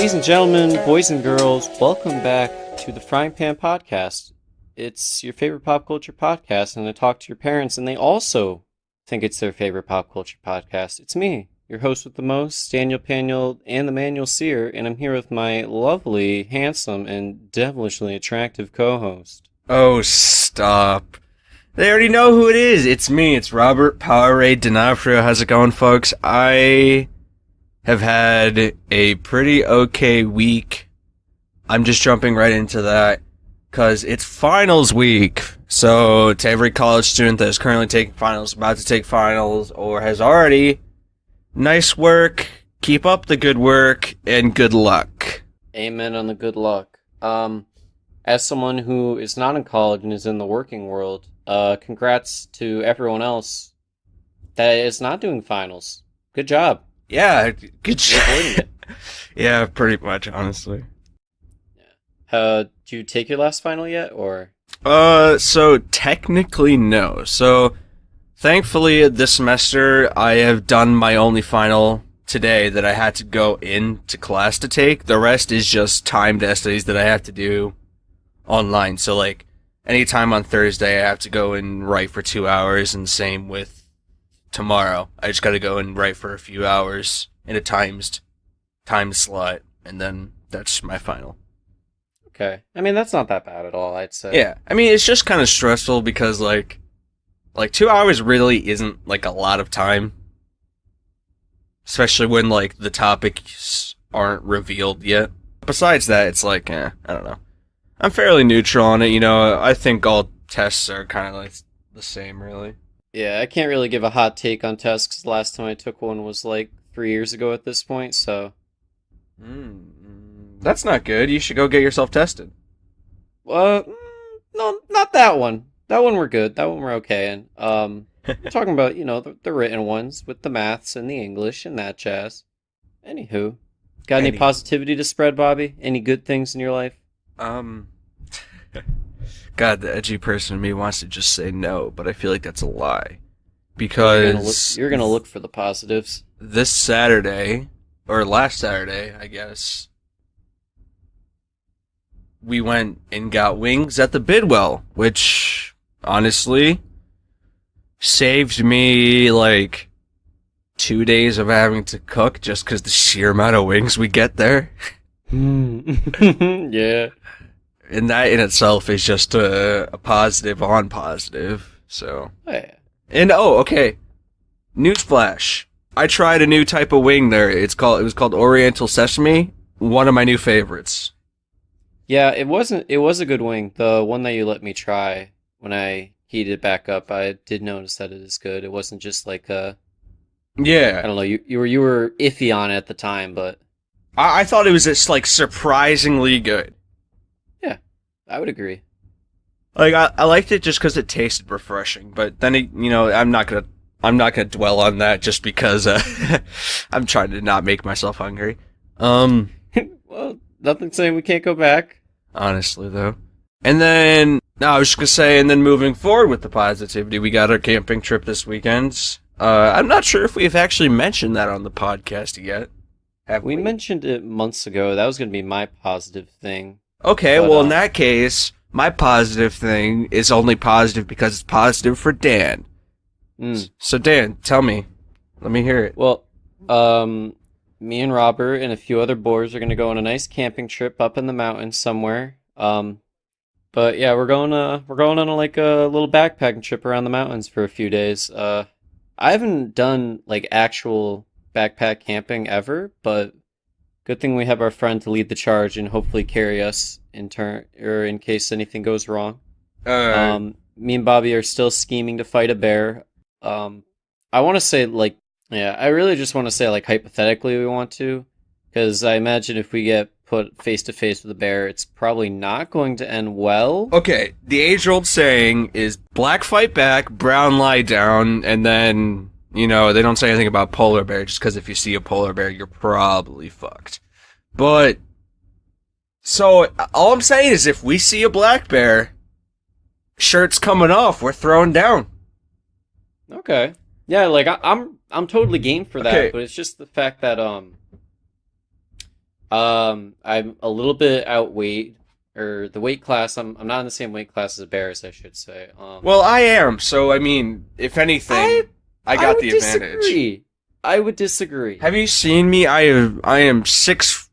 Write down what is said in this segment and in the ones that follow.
Ladies and gentlemen, boys and girls, welcome back to the Frying Pan Podcast. It's your favorite pop culture podcast, and I talk to your parents, and they also think it's their favorite pop culture podcast. It's me, your host with the most, Daniel Paniel, and the Manual Seer, and I'm here with my lovely, handsome, and devilishly attractive co-host. Oh, stop. They already know who it is. It's me. It's Robert Powerade D'Onofrio. How's it going, folks? I have had a pretty okay week. I'm just jumping right into that because it's finals week. So to every college student that is currently taking finals, about to take finals, or has already, nice work, keep up the good work, and good luck. Amen on the good luck. As someone who is not in college and is in the working world, congrats to everyone else that is not doing finals. Good job. Yeah, good job. Yeah, pretty much, honestly. Yeah. Did you take your last final yet, or? So technically no. So thankfully this semester I have done my only final today that I had to go into class to take. The rest is just timed essays that I have to do online. So like anytime on Thursday I have to go and write for 2 hours, and same with tomorrow. I just gotta go and write for a few hours in a timed slot, and then that's my final. Okay. I mean, that's not that bad at all, I'd say. Yeah. I mean, it's just kind of stressful because like 2 hours really isn't like a lot of time. Especially when like the topics aren't revealed yet. Besides that, it's like, I don't know. I'm fairly neutral on it, you know. I think all tests are kind of like the same, really. Yeah, I can't really give a hot take on tests because the last time I took one was like 3 years ago at this point, so. That's not good. You should go get yourself tested. No, not that one. That one we're good. That one we're okay in. We're talking about, you know, the written ones with the maths and the English and that jazz. Anywho, got any positivity to spread, Bobby? Any good things in your life? God, the edgy person in me wants to just say no, but I feel like that's a lie. Because you're gonna look for the positives. This Saturday, or last Saturday, I guess, we went and got wings at the Bidwell, which, honestly, saved me, like, 2 days of having to cook just because the sheer amount of wings we get there. Yeah. And that in itself is just a positive on positive, so. Oh, yeah. And, okay. Newsflash. I tried a new type of wing there. It was called Oriental Sesame. One of my new favorites. Yeah, it was a good wing. The one that you let me try when I heated it back up, I did notice that it is good. It wasn't just like yeah. I don't know, you were iffy on it at the time, but I thought it was just like surprisingly good. Yeah, I would agree. Like I liked it just because it tasted refreshing, but then I'm not gonna dwell on that just because I'm trying to not make myself hungry. Well, nothing saying we can't go back. Honestly, though. And then, I was just gonna say, and then moving forward with the positivity, we got our camping trip this weekend. I'm not sure if we've actually mentioned that on the podcast yet. Have we? We mentioned it months ago. That was gonna be my positive thing. Okay, but, well, in that case, my positive thing is only positive because it's positive for Dan. So, Dan, tell me. Let me hear it. Well, me and Robert and a few other boys are going to go on a nice camping trip up in the mountains somewhere. But yeah, we're going on a little backpacking trip around the mountains for a few days. I haven't done like actual backpack camping ever, but good thing we have our friend to lead the charge and hopefully carry us in case anything goes wrong. Me and Bobby are still scheming to fight a bear. I want to say I really just want to say hypothetically we want to, because I imagine if we get put face to face with a bear, it's probably not going to end well. Okay, the age-old saying is black fight back, brown lie down, and then, they don't say anything about polar bear, just because if you see a polar bear, you're probably fucked. But, so, all I'm saying is if we see a black bear, shirt's coming off, we're throwing down. Okay. Yeah, I'm totally game for that, okay. But it's just the fact that I'm a little bit outweighed, or the weight class. I'm not in the same weight class as bears, I should say. Well, I am, so I mean, if I anything, I I got would the advantage. disagree. I would disagree. Have you seen me? I am 6'9",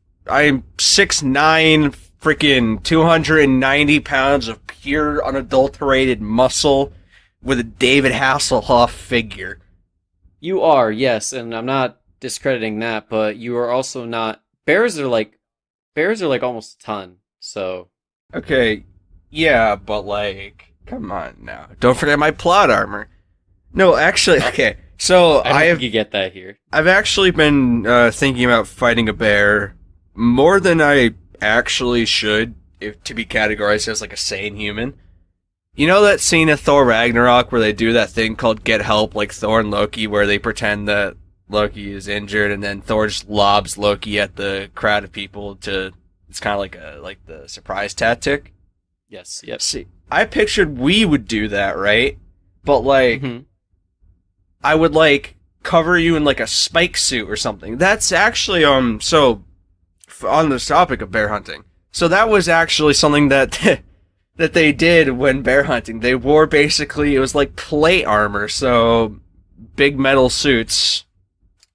freaking 290 pounds of pure unadulterated muscle with a David Hasselhoff figure. You are, yes, and I'm not discrediting that, but you are also not. Bears are like almost a ton. So Okay, yeah, but like, come on now. Don't forget my plot armor. No, actually, okay. So I don't think you get that here. I've actually been thinking about fighting a bear more than I actually should, if to be categorized as like a sane human. You know that scene of Thor Ragnarok where they do that thing called get help, like Thor and Loki, where they pretend that Loki is injured and then Thor just lobs Loki at the crowd of people to. It's kind of like the surprise tactic. Yes. Yep. See, I pictured we would do that, right? But like, Mhm. I would like cover you in like a spike suit or something. That's actually so on the topic of bear hunting. So that was actually something that that they did when bear hunting. They wore basically it was like plate armor, so big metal suits,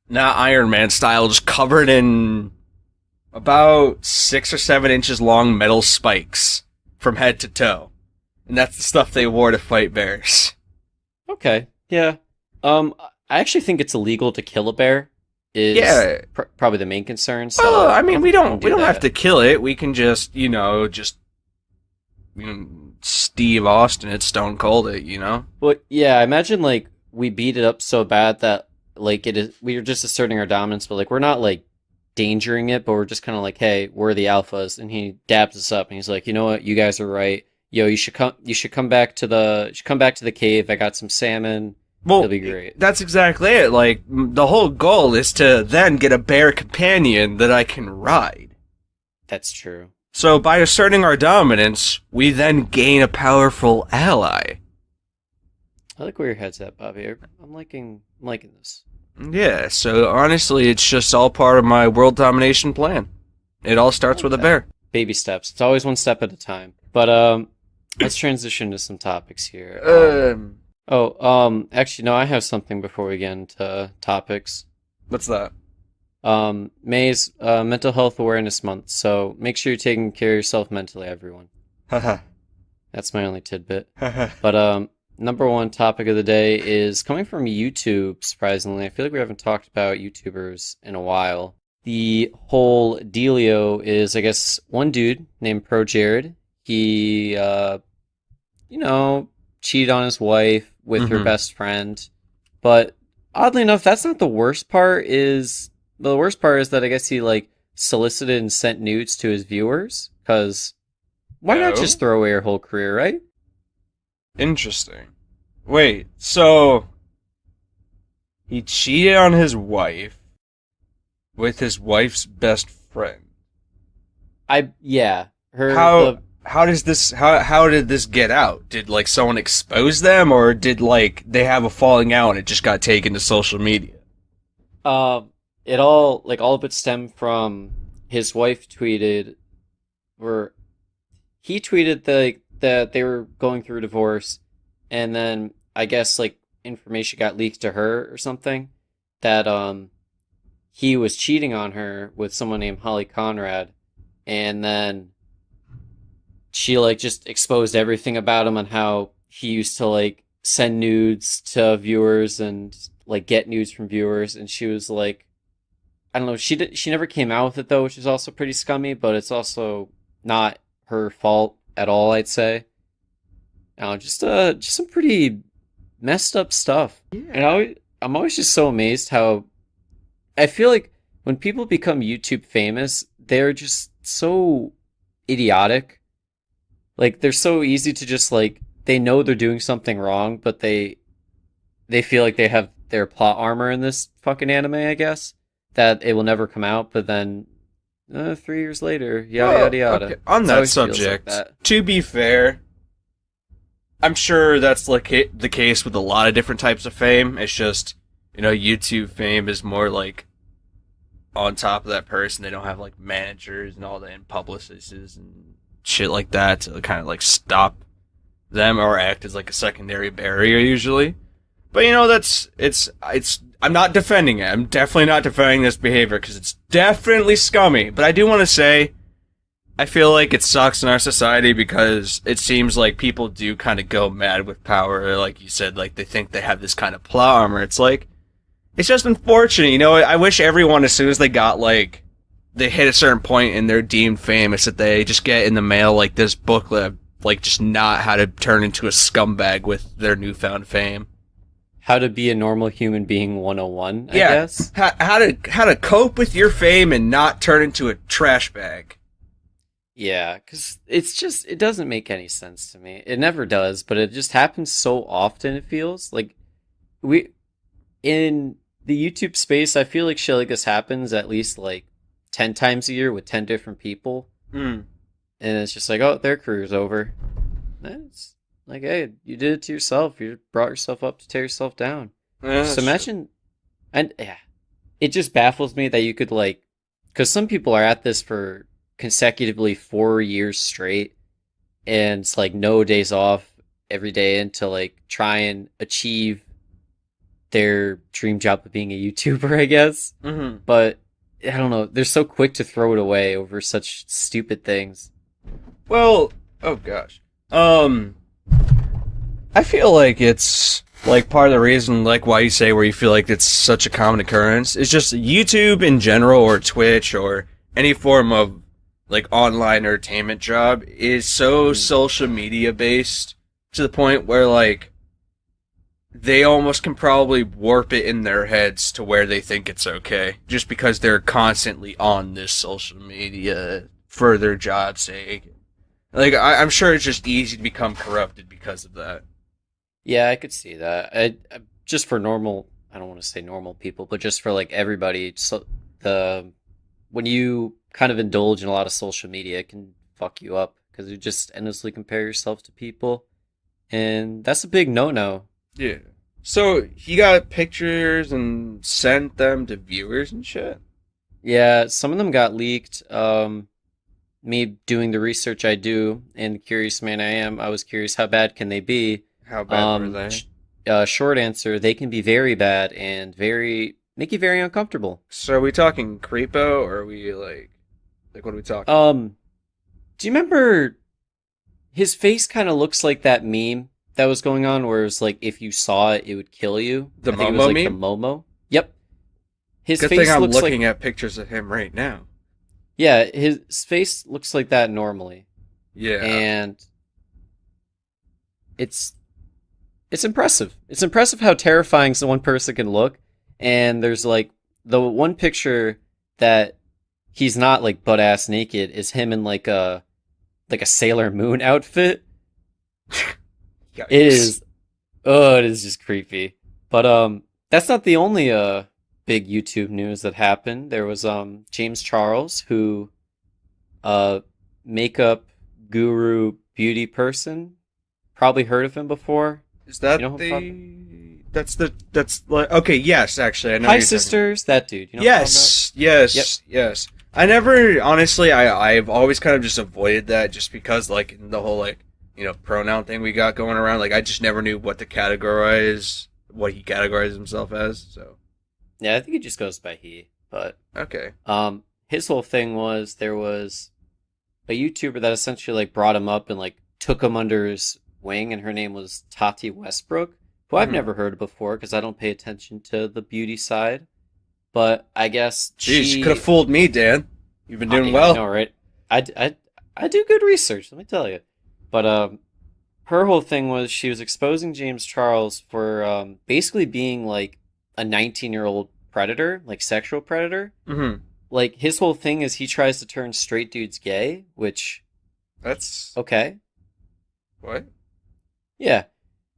not Iron Man style, just covered in about 6 or 7 inches long metal spikes from head to toe. And that's the stuff they wore to fight bears. Okay. Yeah. I actually think it's illegal to kill a bear. Is Yeah. probably the main concern. So Well, I mean, don't we do don't have that. to kill it. We can just, Steve Austin it, Stone Cold it, you know? Well, yeah. I imagine like we beat it up so bad that like it is. We are just asserting our dominance, but like we're not like endangering it, but we're just kind of like, hey, we're the alphas, and he dabs us up, and he's like, you know what, you guys are right. Yo, you should come. You should come back to the cave. I got some salmon. Well, It'll be great. that's exactly it. Like, the whole goal is to then get a bear companion that I can ride. That's true. So by asserting our dominance, we then gain a powerful ally. I like where your head's at, Bobby. I'm liking this. Yeah, so honestly, it's just all part of my world domination plan. It all starts with a bear. Baby steps. It's always one step at a time. But let's transition to some topics here. Actually, no, I have something before we get into topics. What's that? May's Mental Health Awareness Month, so make sure you're taking care of yourself mentally, everyone. Haha. That's my only tidbit. Haha. But number one topic of the day is coming from YouTube, surprisingly. I feel like we haven't talked about YouTubers in a while. The whole dealio is, I guess, one dude named Pro Jared. He, cheated on his wife with her best friend. But oddly enough, that's not the worst part. The worst part is that I guess he, like, solicited and sent nudes to his viewers. Because why not just throw away your whole career, right? Interesting. Wait, so he cheated on his wife with his wife's best friend. Yeah. How did this get out? Did like someone expose them, or did like they have a falling out and it just got taken to social media? All of it stemmed from his wife tweeted, where he tweeted that they were going through a divorce, and then I guess like information got leaked to her or something that he was cheating on her with someone named Holly Conrad, and then she like just exposed everything about him on how he used to like send nudes to viewers and like get nudes from viewers, and she was like, I don't know, she never came out with it though, which is also pretty scummy, but it's also not her fault at all, I'd say. Just some pretty messed up stuff. Yeah. And I'm always just so amazed how I feel like when people become YouTube famous, they're just so idiotic. Like they're so easy to just like they know they're doing something wrong, but they feel like they have their plot armor in this fucking anime, I guess, that it will never come out, but then 3 years later, yada yada. Okay. On It that always feels like subject, that. to be fair, I'm sure that's like the case with a lot of different types of fame. It's just, YouTube fame is more like on top of that person. They don't have like managers and all that and publicists and shit like that to kind of like stop them or act as like a secondary barrier usually. But you know, it's I'm not defending it. I'm definitely not defending this behavior because it's definitely scummy. But I do want to say I feel like it sucks in our society because it seems like people do kind of go mad with power. Like you said, like they think they have this kind of plot armor. It's like, it's just unfortunate. You know, I wish everyone, as soon as they got like, they hit a certain point and they're deemed famous, that they just get in the mail like this booklet, like just not how to turn into a scumbag with their newfound fame. How to be a normal human being 101, I Yeah, guess. how to cope with your fame and not turn into a trash bag. Yeah, because it's just, it doesn't make any sense to me. It never does, but it just happens so often, it feels. Like, we, in the YouTube space, I feel like shit like this happens at least like 10 times a year with 10 different people. Mm. And it's just like, oh, their career's over. It's like, hey, you did it to yourself. You brought yourself up to tear yourself down. Just imagine, and yeah, it just baffles me that you could like, because some people are at this for consecutively 4 years straight, and it's like no days off every day, and to like try and achieve their dream job of being a YouTuber, I guess. Mm-hmm. But I don't know, they're so quick to throw it away over such stupid things. Well, oh gosh. I feel like it's like part of the reason, like why you say where you feel like it's such a common occurrence is just YouTube in general, or Twitch, or any form of like online entertainment job is so social media based to the point where like they almost can probably warp it in their heads to where they think it's okay just because they're constantly on this social media for their job's sake. Like I'm sure it's just easy to become corrupted because of that. Yeah, I could see that. Just for normal, I don't want to say normal people, but just for like everybody, so the when you kind of indulge in a lot of social media, it can fuck you up because you just endlessly compare yourself to people, and that's a big no-no. Yeah. So he got pictures and sent them to viewers and shit. Yeah, some of them got leaked. Me doing the research I do, and the curious man I am, I was curious how bad can they be? How bad were they? Short answer, they can be very bad and very make you very uncomfortable. So are we talking creepo or are we like what are we talking? Do you remember his face kind of looks like that meme that was going on where it was like if you saw it, it would kill you? The I think it Momo was like meme? the Momo. Yep. His Good face thing I'm looks looking like at pictures of him right now. yeah, his face looks like that normally. Yeah. And it's it's impressive. It's impressive how terrifying one person can look. And there's like the one picture that he's not like butt ass naked is him in like a Sailor Moon outfit. Yikes. It is it is just creepy. But that's not the only big YouTube news that happened. There was James Charles, who makeup guru beauty person. Probably heard of him before. Is that You know who the that's like okay, yes, actually I know Hi who you're talking Sisters, that dude. You know Yes, yes, yes. I never, honestly, I've always kind of just avoided that just because, like, in the whole, like, you know, pronoun thing we got going around, like, I just never knew what he categorized himself as, so. Yeah, I think he just goes by he. But Okay. his whole thing was there was a YouTuber that essentially like brought him up and like took him under his wing, and her name was Tati Westbrook, who I've Mhm. never heard of before because I don't pay attention to the beauty side. But I guess Jeez, you could have fooled me, Dan. You've been doing well. I know, right? I do good research, let me tell you. But her whole thing was she was exposing James Charles for basically being like a 19-year-old predator, like sexual predator. Mm-hmm. Like his whole thing is he tries to turn straight dudes gay, which That's okay. what? Yeah.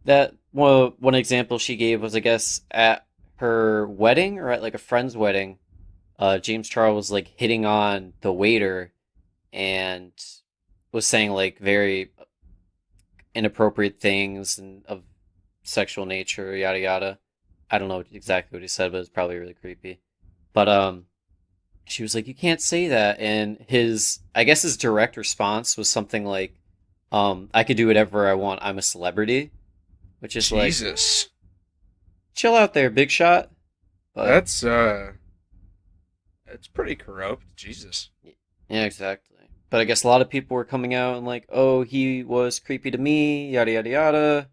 That well, one example she gave was I guess at her wedding or at like a friend's wedding, James Charles was like hitting on the waiter and was saying like very inappropriate things and of sexual nature, yada yada. I don't know exactly what he said, but it's probably really creepy. But She was like, "You can't say that." And I guess his direct response was something like, "I could do whatever I want. I'm a celebrity," which is like, Jesus. chill out there, big shot. But That's that's pretty corrupt. Jesus. yeah, exactly. But I guess a lot of people were coming out and like, "Oh, he was creepy to me," yada yada yada.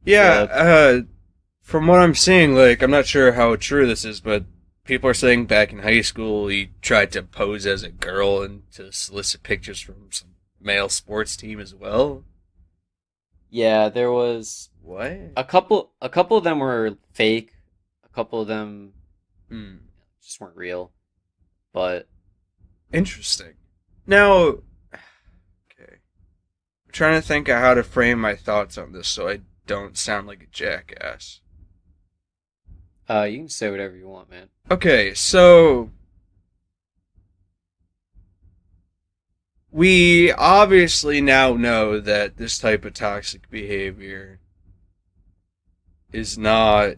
Yeah, The from what I'm seeing, like, I'm not sure how true this is, but people are saying back in high school he tried to pose as a girl and to solicit pictures from some male sports team as well. Yeah, there was What? a couple of them were fake. A couple of them Hmm. just weren't real. But Interesting. Now, okay. I'm trying to think of how to frame my thoughts on this so I don't sound like a jackass. you can say whatever you want, man. Okay, so we obviously now know that this type of toxic behavior is not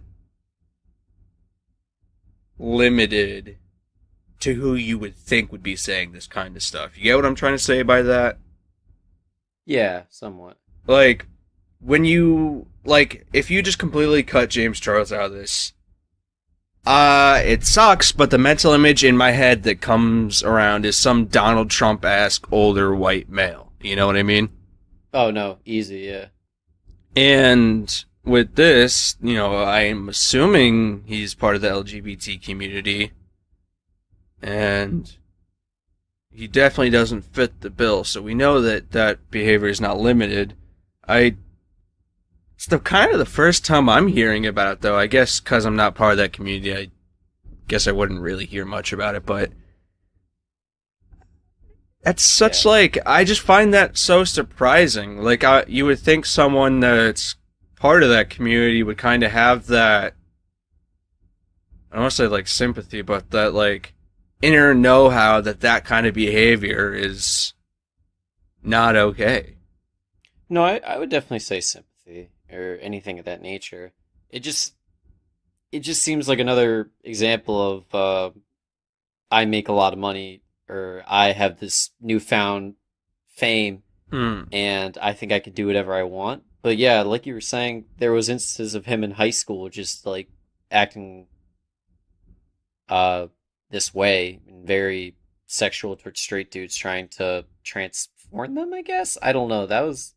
limited to who you would think would be saying this kind of stuff. You get what I'm trying to say by that? Yeah, somewhat. Like, when you, like, if you just completely cut James Charles out of this, it sucks, but the mental image in my head that comes around is some Donald Trump-esque older white male. You know what I mean? Oh no, easy, yeah. And with this, I'm assuming he's part of the LGBT community, and he definitely doesn't fit the bill. So we know that that behavior is not limited. It's the kind of the first time I'm hearing about it, though. I guess because I'm not part of that community, I guess I wouldn't really hear much about it. But that's such Yeah. I just find that so surprising. Like, you would think someone that's part of that community would kind of have that. I don't want to say like sympathy, but that like inner know-how that that kind of behavior is not okay. No, I would definitely say sympathy or anything of that nature. It just it just seems like another example of I make a lot of money or I have this newfound fame Hmm. and I think I can do whatever I want. But yeah, like you were saying, there was instances of him in high school just like acting uh this way and very sexual towards straight dudes trying to transform them, I guess. I don't know. That was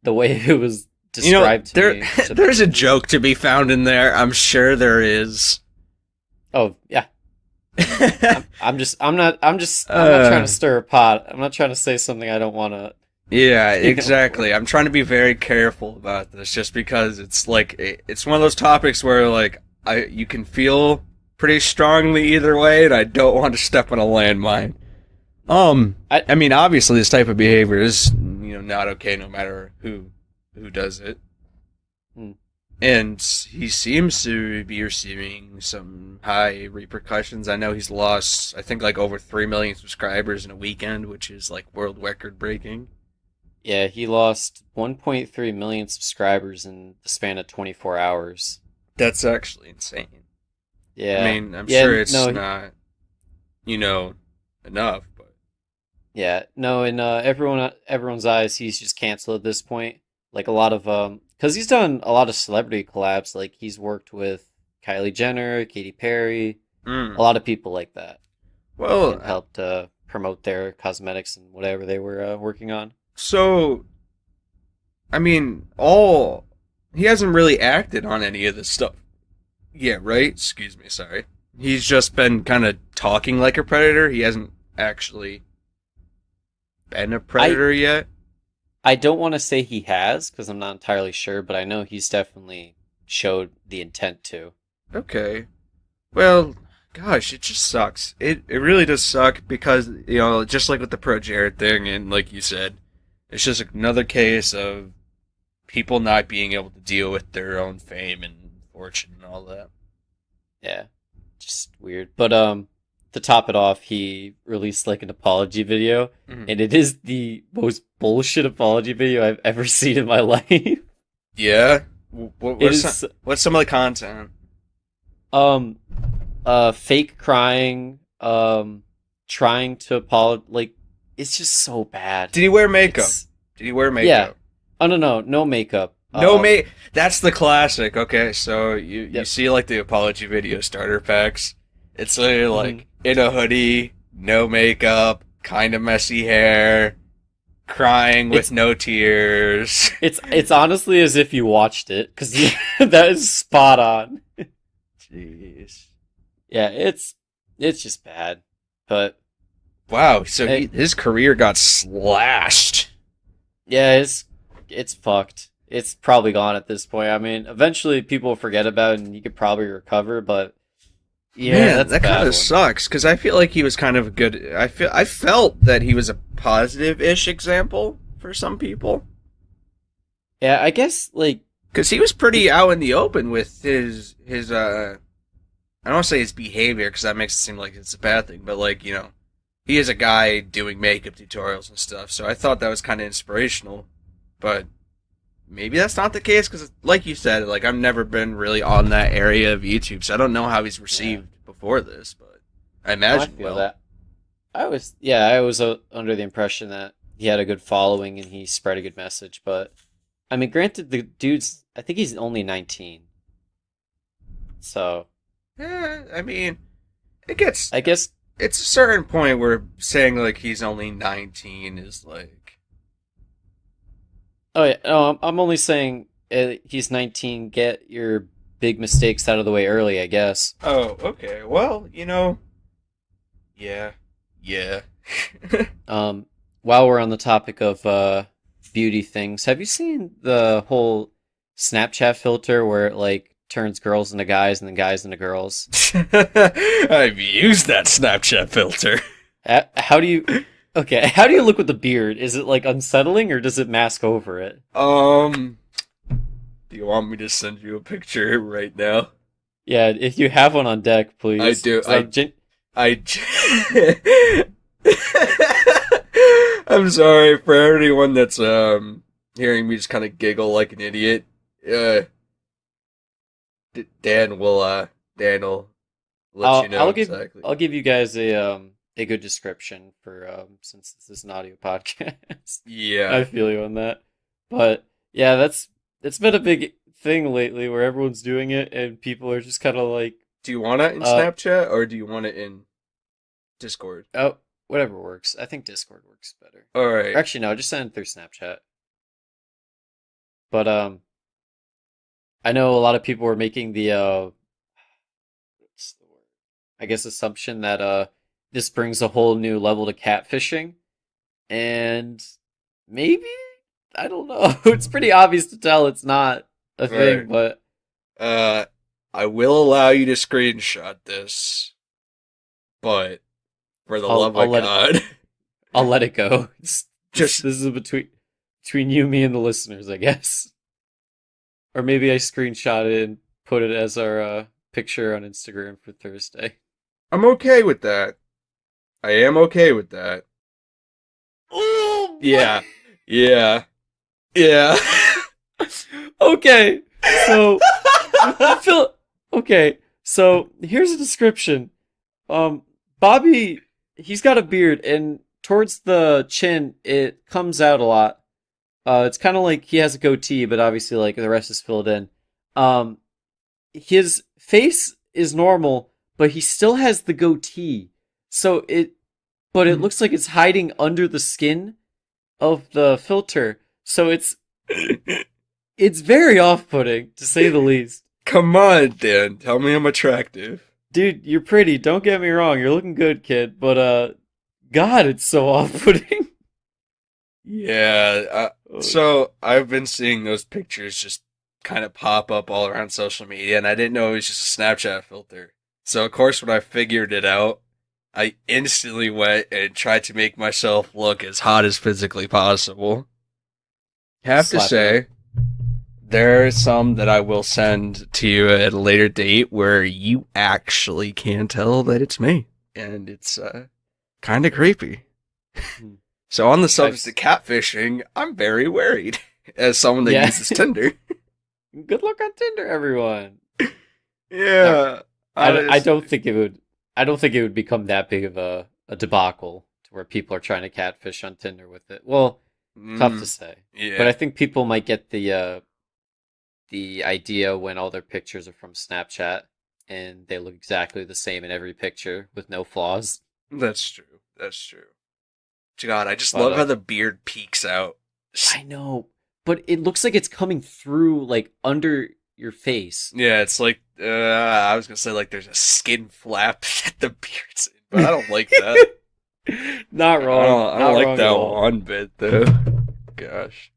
the way it was described to There me. So, there's a joke to be found in there. I'm sure there is. oh yeah, I'm not trying to stir a pot. I'm not trying to say something I don't want to. Yeah, You know. exactly. I'm trying to be very careful about this just because it's like it's one of those topics where like you can feel pretty strongly either way, and I don't want to step on a landmine. I I mean, obviously this type of behavior is, not okay no matter who does it. hmm, And he seems to be receiving some high repercussions. I know he's lost, I think, like over 3 million subscribers in a weekend, which is like world record breaking. yeah, he lost 1.3 million subscribers in the span of 24 hours. That's actually insane. I Yeah, mean, I'm yeah, sure it's no, not, enough, but yeah, no. In everyone's eyes, he's just canceled at this point. Like a lot of because he's done a lot of celebrity collabs. Like he's worked with Kylie Jenner, Katy Perry, a mm. lot of people like that, Well, and helped promote their cosmetics and whatever they were working on. so I mean, all he hasn't really acted on any of this stuff. Yeah, right? Excuse me, sorry. He's just been kind of talking like a predator. He hasn't actually been a I predator yet. I don't want to say he has because I'm not entirely sure, but I know he's definitely showed the intent to. Okay. Well, gosh, it just sucks. It really does suck because, just like with the Pro Jared thing and like you said, it's just another case of people not being able to deal with their own fame and fortune and all that. Yeah, just weird. But to top it off, he released like an apology video, Mhm. and it is the most bullshit apology video I've ever seen in my life. Yeah. It is What's some of the content? fake crying, um trying to apologize. Like, it's just so bad. Did he wear makeup? It's Did he wear yeah. makeup? Oh no makeup. No make. That's the classic. Okay, so you Yep. see like the apology video starter packs. It's literally hmm like in a hoodie, no makeup, kind of messy hair, crying with It's no tears. it's honestly as if you watched it because that is spot on. Jeez. Yeah, it's just bad, but Wow. So it, his career got slashed. yeah, it's fucked. It's probably gone at this point. I mean, eventually people will forget about it and you could probably recover, but yeah, Man, that's a that kind bad of one. sucks because I feel like he was kind of a good. I felt that he was a positive-ish example for some people Yeah, I guess like because he was it, pretty out in the open with his. I don't want to say his behavior because that makes it seem like it's a bad thing, but like he is a guy doing makeup tutorials and stuff. So I thought that was kind of inspirational, but maybe that's not the case because, like you said, like I've never been really on that area of YouTube, so I don't know how he's yeah. received before this, but I No, I imagine feel well. that. I was under the impression that he had a good following and he spread a good message, but I mean, granted, the dude's I think he's only 19, so I mean, it gets I guess. it's a certain point where saying like he's only 19 is like, Oh yeah, no, I'm only saying he's 19. Get your big mistakes out of the way early, I guess. oh, okay, well, yeah, yeah. Um, while we're on the topic of beauty things, have you seen the whole Snapchat filter where it like turns girls into guys and then guys into girls? I've used that Snapchat filter. How do you? Okay, how do you look with the beard? Is it like unsettling or does it mask over it? Um, do you want me to send you a picture right now? Yeah, if you have one on deck, I please. do. 'Cause I. I'm sorry for anyone that's hearing me just kind of giggle like an idiot. Uh, Dan will let you I'll know I'll give exactly. I'll give you guys a good description for since this is an audio podcast. Yeah. I feel you on that. But yeah, it's been a big thing lately where everyone's doing it and people are just kind of like Do you want it in uh Snapchat or do you want it in Discord? oh, whatever works. I think Discord works better. All Or right. actually no, just send it through Snapchat. But I know a lot of people were making the what's the word? I guess assumption that this brings a whole new level to catfishing. And maybe I don't know. It's pretty obvious to tell it's not a All right. thing, but Uh, I will allow you to screenshot this, but for the I'll love I'll of let it God, I'll let it go. just This is between you, me, and the listeners, I guess. Or maybe I screenshot it and put it as our picture on Instagram for Thursday. I'm okay with that. I am okay with that. Oh Yeah, yeah, yeah. okay, so Phil. Okay, so here's a description. Bobby, he's got a beard, and towards the chin, it comes out a lot. It's kind of like he has a goatee, but obviously, like the rest is filled in. Um, his face is normal, but he still has the goatee. So but it looks like it's hiding under the skin of the filter. So it's very off-putting, to say the least. Come on, Dan. Tell me I'm attractive. Dude, you're pretty. Don't get me wrong. You're looking good, kid. But God, it's so off-putting. Yeah. Oh, So I've been seeing those pictures just kind of pop up all around social media, and I didn't know it was just a Snapchat filter. So of course, when I figured it out, I instantly went and tried to make myself look as hot as physically possible. Have to slap it up. say, there are some that I will send to you at a later date where you actually can tell that it's me, and it's kind of creepy. Hmm. So on the I've subject of catfishing, I'm very worried as someone that yeah. uses Tinder. Good luck on Tinder, everyone. No, Yeah, I honest. don't think it would. I don't think it would become that big of a debacle to where people are trying to catfish on Tinder with it. Well, tough to Mm, say. But yeah. I think people might get the idea when all their pictures are from Snapchat and they look exactly the same in every picture with no flaws. That's true. That's true. God, I just But love how the beard peeks out. I know, but it looks like it's coming through like under your face. Yeah, it's like I was gonna say like there's a skin flap that the beard's in, but I don't like that. Not wrong. I don't Not like wrong at that all. one bit though. Gosh,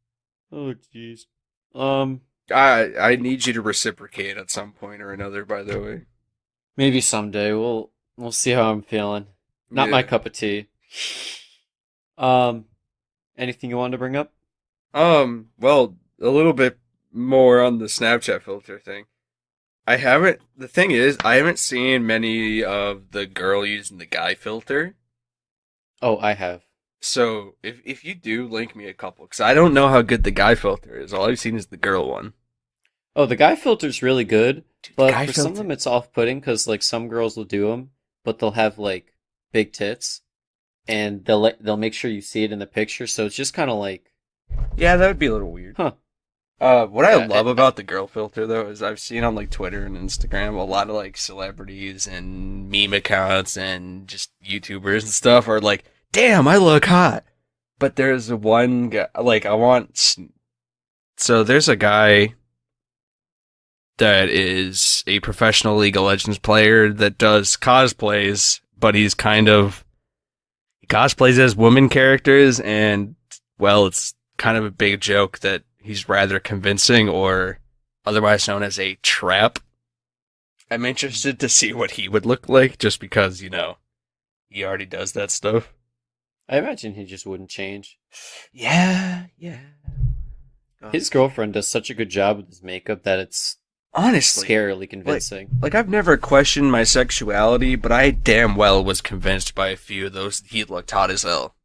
Oh jeez. Um, I need you to reciprocate at some point or another. By the way, maybe someday we'll see how I'm feeling. Not my yeah. cup of tea. Um, anything you wanted to bring up? Well, a little bit more on the Snapchat filter thing. I haven't. The thing is, I haven't seen many of the girl using the guy filter. Oh, I have. So if you do, link me a couple, because I don't know how good the guy filter is. All I've seen is the girl one. Oh, the guy filter's really good, Dude, the but guy for some of filter. them it's off-putting because like some girls will do them, but they'll have like big tits, and they'll make sure you see it in the picture, so it's just kind of like, Yeah, that would be a little weird. huh? What I Yeah, love about the girl filter though is I've seen on like Twitter and Instagram a lot of like celebrities and meme accounts and just YouTubers and stuff are like, "Damn, I look hot." But there's one guy like so there's a guy that is a professional League of Legends player that does cosplays, but he cosplays as woman characters, and well, it's kind of a big joke that he's rather convincing, or otherwise known as a trap. I'm interested to see what he would look like, just because he already does that stuff. I imagine he just wouldn't change. Yeah, yeah. His girlfriend does such a good job with his makeup that it's Honestly, scarily like convincing. I've never questioned my sexuality, but I damn well was convinced by a few of those that he looked hot as hell.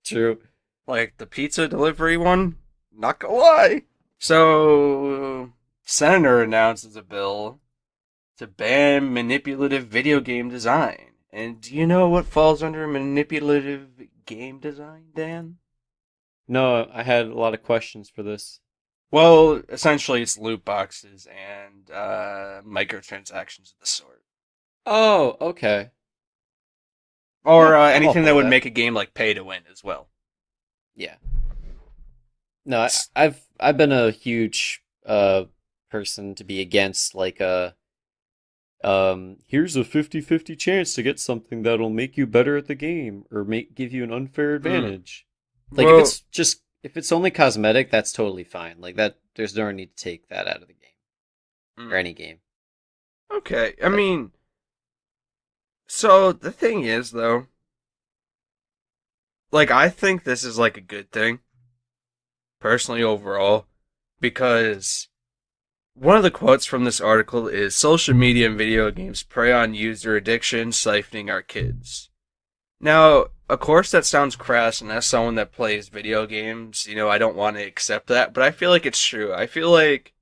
True. Like the pizza delivery one, not gonna lie. So, Senator announces a bill to ban manipulative video game design. And do you know what falls under manipulative game design, Dan? No, I had a lot of questions for this. Well, essentially, it's loot boxes and microtransactions of the sort. Oh, okay. Or Yeah, I'm all anything that for would that. make a game like pay to win as well. Yeah. No, I've been a huge person to be against like a here's a 50-50 chance to get something that'll make you better at the game or make give you an unfair Mm. advantage. Like Well, if it's only cosmetic, that's totally fine. Like that there's no need to take that out of the game or mm, any game. okay. I But mean, so the thing is, though, like, I think this is like a good thing, personally, overall, because one of the quotes from this article is social media and video games prey on user addiction, siphoning our kids. Now, of course, that sounds crass, and as someone that plays video games, I don't want to accept that, but I feel like it's true. I feel like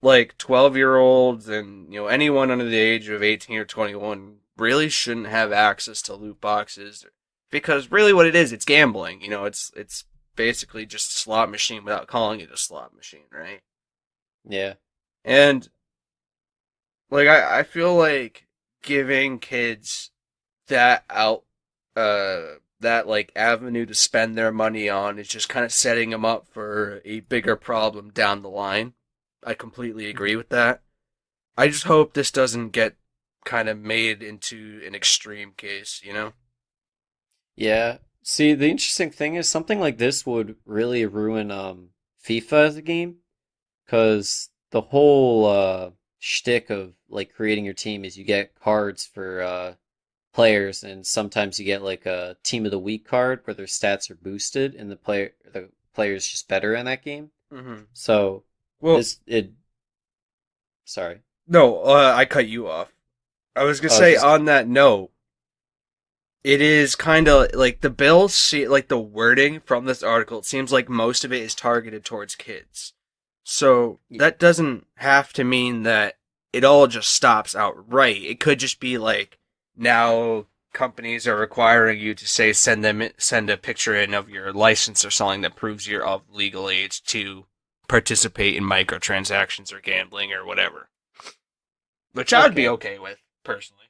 12-year-olds and anyone under the age of 18 or 21 really shouldn't have access to loot boxes because really what it is, it's gambling. It's basically just a slot machine without calling it a slot machine, right? yeah. And like I feel like giving kids that out that like avenue to spend their money on is just kind of setting them up for a bigger problem down the line. I completely agree with that. I just hope this doesn't get kind of made into an extreme case. Yeah. See, the interesting thing is something like this would really ruin FIFA as a game. Because the whole shtick of like creating your team is you get cards for players, and sometimes you get like a team of the week card where their stats are boosted, and the player's just better in that game. Mm-hmm. So Well, this it sorry, no, I cut you off. I was gonna I was say just on that note, it is kind of like the bill, like the wording from this article. It seems like most of it is targeted towards kids. So y- that doesn't have to mean that it all just stops outright. It could just be like now companies are requiring you to say send a picture in of your license or something that proves you're of legal age to participate in microtransactions or gambling or whatever. Which I would be Okay. okay with personally.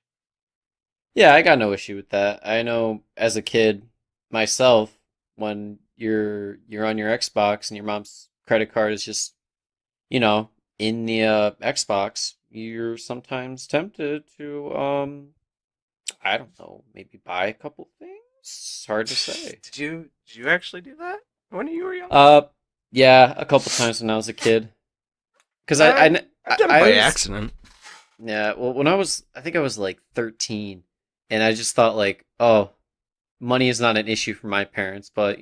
Yeah, I got no issue with that. I know as a kid myself, when you're on your Xbox and your mom's credit card is just, you know, in the Xbox, you're sometimes tempted to I don't know, maybe buy a couple things. It's hard to say. Did you actually do that when you were young? Uh yeah, a couple times when I was a kid. Cuz I've done it I by was accident. yeah, well when I think I was like 13 and I just thought like, oh, money is not an issue for my parents, but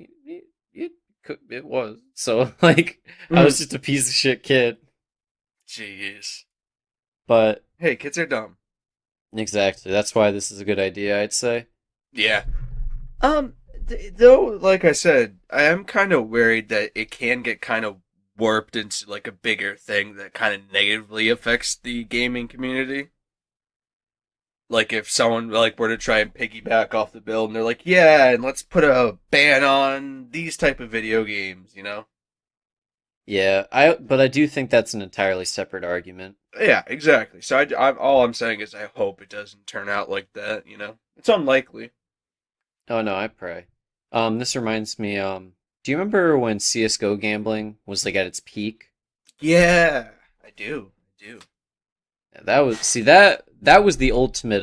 it was. So like I Mm. was just a piece of shit kid. Jeez. But Hey, kids are dumb. exactly, that's why this is a good idea, I'd say. Yeah. Though, like I said, I am kind of worried that it can get kind of warped into like a bigger thing that kind of negatively affects the gaming community. Like if someone like were to try and piggyback off the bill, and they're like, "Yeah, and let's put a ban on these type of video games," you know? Yeah, but I do think that's an entirely separate argument. Yeah, exactly. So all I'm saying is I hope it doesn't turn out like that. You know, it's unlikely. Oh no, I pray. This reminds me, do you remember when CS:GO gambling was like at its peak? Yeah, I do. I do. That was see that was the ultimate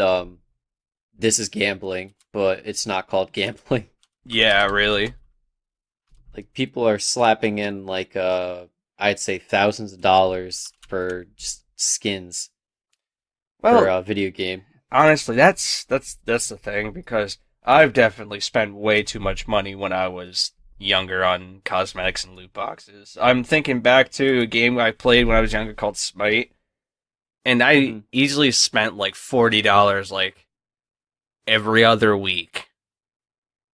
this is gambling, but it's not called gambling. Yeah, really. Like people are slapping in like I'd say thousands of dollars for just skins for Well, a video game. honestly, that's the thing because I've definitely spent way too much money when I was younger on cosmetics and loot boxes. I'm thinking back to a game I played when I was younger called Smite, and I Hmm. easily spent like $40 like every other week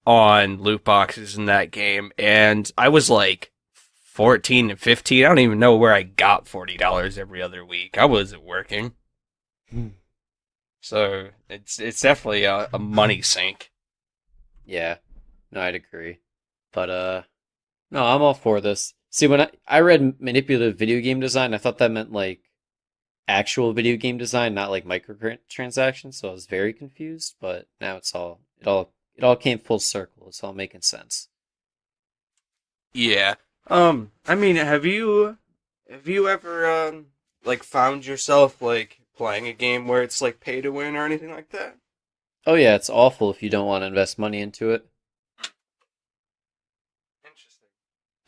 on loot boxes in that game, and I was like 14 and 15. I don't even know where I got $40 every other week. I wasn't working. So it's definitely a money sink. Yeah, no, I'd agree. But no, I'm all for this. See, when I read manipulative video game design, I thought that meant like actual video game design, not like microtransactions. So I was very confused. But now it all came full circle. It's all making sense. Yeah. I mean, have you ever like found yourself like playing a game where it's like pay to win or anything like that? Oh yeah, it's awful if you don't want to invest money into it. Interesting.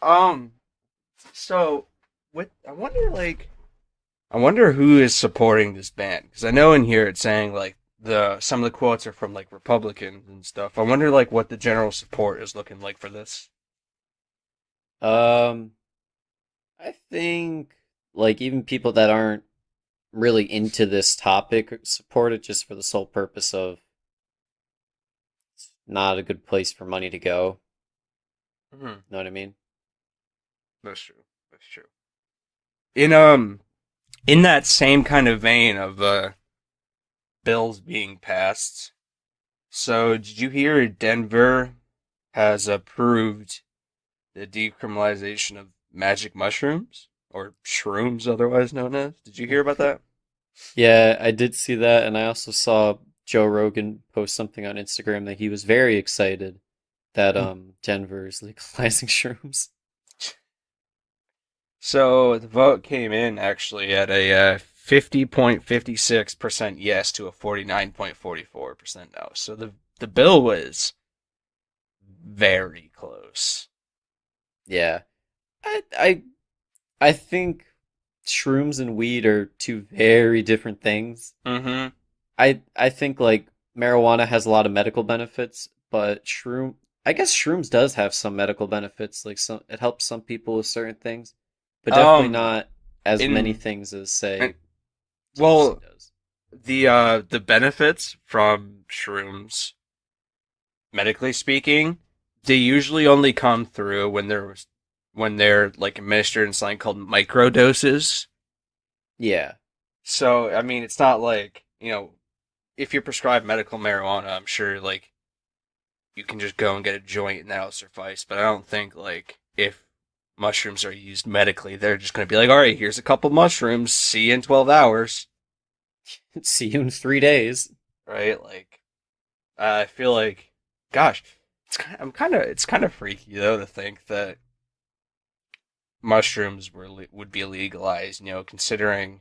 Um, so with I wonder who is supporting this ban because I know in here it's saying like the some of the quotes are from like Republicans and stuff. I wonder like what the general support is looking like for this. Um, I think like even people that aren't really into this topic support it just for the sole purpose of it's not a good place for money to go. Hmm. Know what I mean? That's true. That's true. In in that same kind of vein of bills being passed. So did you hear Denver has approved the decriminalization of magic mushrooms or shrooms, otherwise known as? Did you hear about that? Yeah, I did see that, and I also saw Joe Rogan post something on Instagram that he was very excited that Denver is legalizing shrooms. So the vote came in actually at a 50.56% yes to a 49.44% no. So the bill was very close. Yeah. I I I think shrooms and weed are two very different things. Mm-hmm. I think like marijuana has a lot of medical benefits, but I guess shrooms does have some medical benefits. Like some it helps some people with certain things, but definitely Um, not as many in things as say THC well, does. the benefits from shrooms, medically speaking, they usually only come through when they're like administered in something called microdoses. Yeah. So, I mean, it's not like, if you're prescribed medical marijuana, I'm sure, like, you can just go and get a joint and that'll suffice. But I don't think, like, if mushrooms are used medically, they're just going to be like, all right, here's a couple mushrooms. See you in 12 hours. See you in 3 days. Right? Like, I feel like, gosh, it's kind of freaky, though, to think that mushrooms would be legalized, considering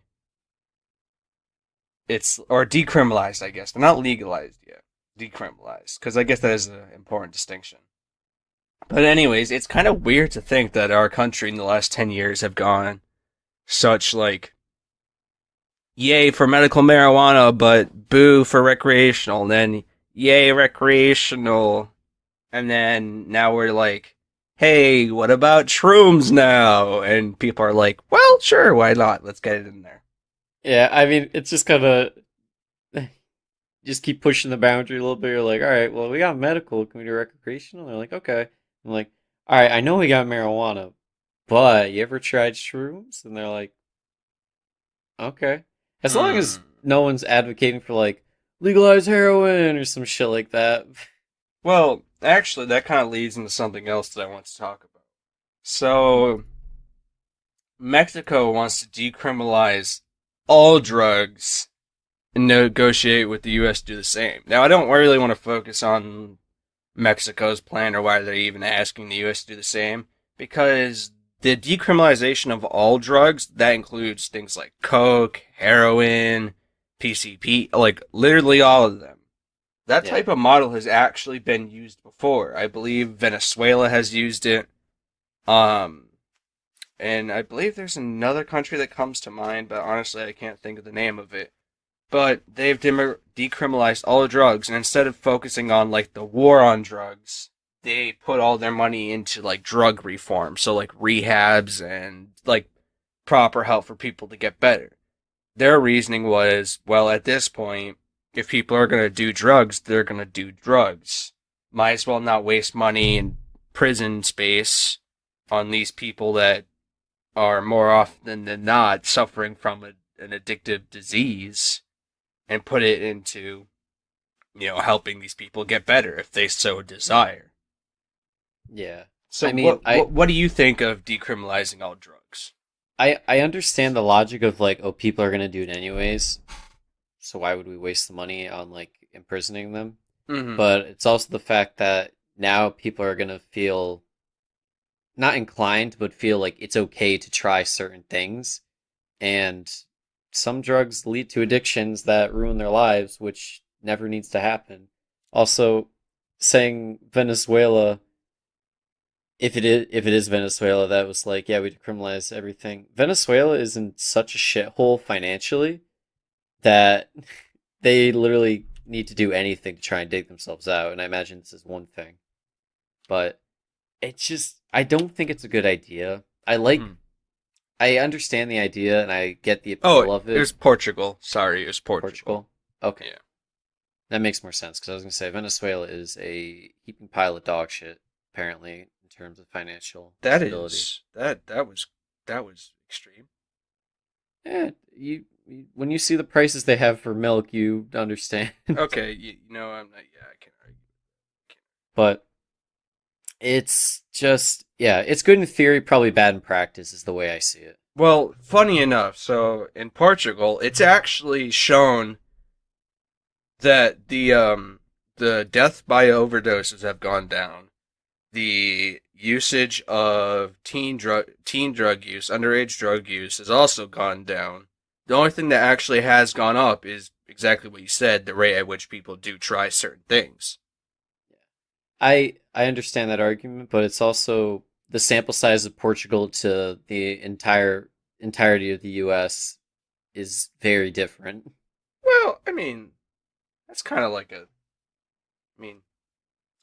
or decriminalized, I guess. They're not legalized yet. Decriminalized. Because I guess that is an important distinction. But anyways, it's kind of weird to think that our country in the last 10 years have gone such like yay for medical marijuana, but boo for recreational, and then yay recreational, and then now we're like, hey, what about shrooms now? And people are like, well, sure, why not? Let's get it in there. Yeah, I mean, it's just kind of just keep pushing the boundary a little bit. You're like, all right, well, we got medical. Can we do recreational? They're like, okay. I'm like, all right, I know we got marijuana, but you ever tried shrooms? And they're like, okay. As long as Hmm. no one's advocating for like legalize heroin or some shit like that. Well, actually, that kind of leads into something else that I want to talk about. So, Mexico wants to decriminalize all drugs and negotiate with the U.S. to do the same. Now, I don't really want to focus on Mexico's plan or why they're even asking the U.S. to do the same, because the decriminalization of all drugs, that includes things like coke, heroin, PCP, like literally all of them. That Yeah. type of model has actually been used before. I believe Venezuela has used it. Um, and I believe there's another country that comes to mind, but honestly, I can't think of the name of it. But they've decriminalized all the drugs, and instead of focusing on like the war on drugs, they put all their money into like drug reform, so like rehabs and like proper help for people to get better. Their reasoning was, well, at this point, if people are going to do drugs, they're going to do drugs. Might as well not waste money and prison space on these people that are more often than not suffering from an addictive disease, and put it into, helping these people get better if they so desire. Yeah. So I mean, what do you think of decriminalizing all drugs? I understand the logic of like, oh, people are gonna do it anyways, so why would we waste the money on like imprisoning them? Mm-hmm. But it's also the fact that now people are gonna feel not inclined, but feel like it's okay to try certain things. And some drugs lead to addictions that ruin their lives, which never needs to happen. Also, saying Venezuela, if it is Venezuela, that was like, yeah, we decriminalize everything. Venezuela is in such a shithole financially that they literally need to do anything to try and dig themselves out. And I imagine this is one thing. But it's just I don't think it's a good idea. Hmm. I understand the idea and I get the Oh, appeal of it it. was Portugal. Sorry, it was Portugal. Portugal. Okay. Yeah, That makes more sense because I was gonna say Venezuela is a heaping pile of dog shit, apparently, in terms of financial that stability. is that was extreme. Yeah, when you see the prices they have for milk, you understand. Okay, I'm not. Yeah, I can't argue. But it's just yeah, it's good in theory, probably bad in practice is the way I see it. Well, funny enough, so in Portugal, it's actually shown that the death by overdoses have gone down. The usage of teen drug use, underage drug use has also gone down. The only thing that actually has gone up is exactly what you said, the rate at which people do try certain things. I understand that argument, but it's also the sample size of Portugal to the entirety of the US is very different. Well, I mean, that's kind of like I mean,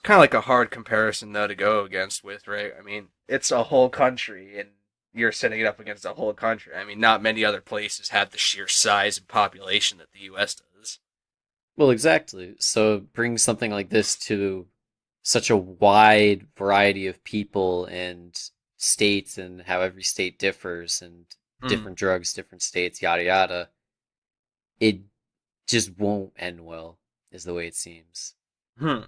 kind of like a hard comparison though to go against with, right? I mean, it's a whole country and you're setting it up against a whole country. I mean, not many other places have the sheer size and population that the US does. Well, exactly. So bring something like this to such a wide variety of people and states and how every state differs and Hmm. different drugs, different states, yada yada. it just won't end well, is the way it seems. Hmm.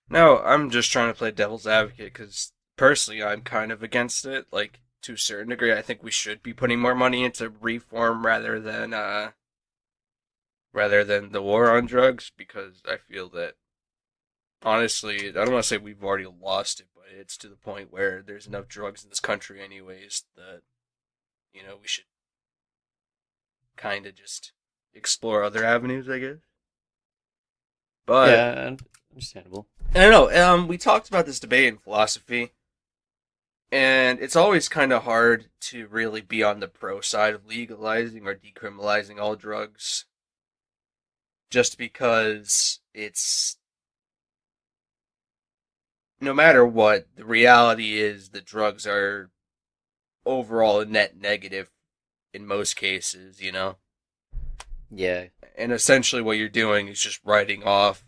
No, I'm just trying to play devil's advocate because personally, I'm kind of against it. Like to a certain degree, I think we should be putting more money into reform rather than the war on drugs because I feel that honestly, I don't want to say we've already lost it, but it's to the point where there's enough drugs in this country anyways that we should kind of just explore other avenues, I guess. But Yeah, understandable. I don't know. We talked about this debate in philosophy, and it's always kind of hard to really be on the pro side of legalizing or decriminalizing all drugs, just because it's no matter what, the reality is the drugs are overall a net negative in most cases, Yeah, And essentially what you're doing is just writing off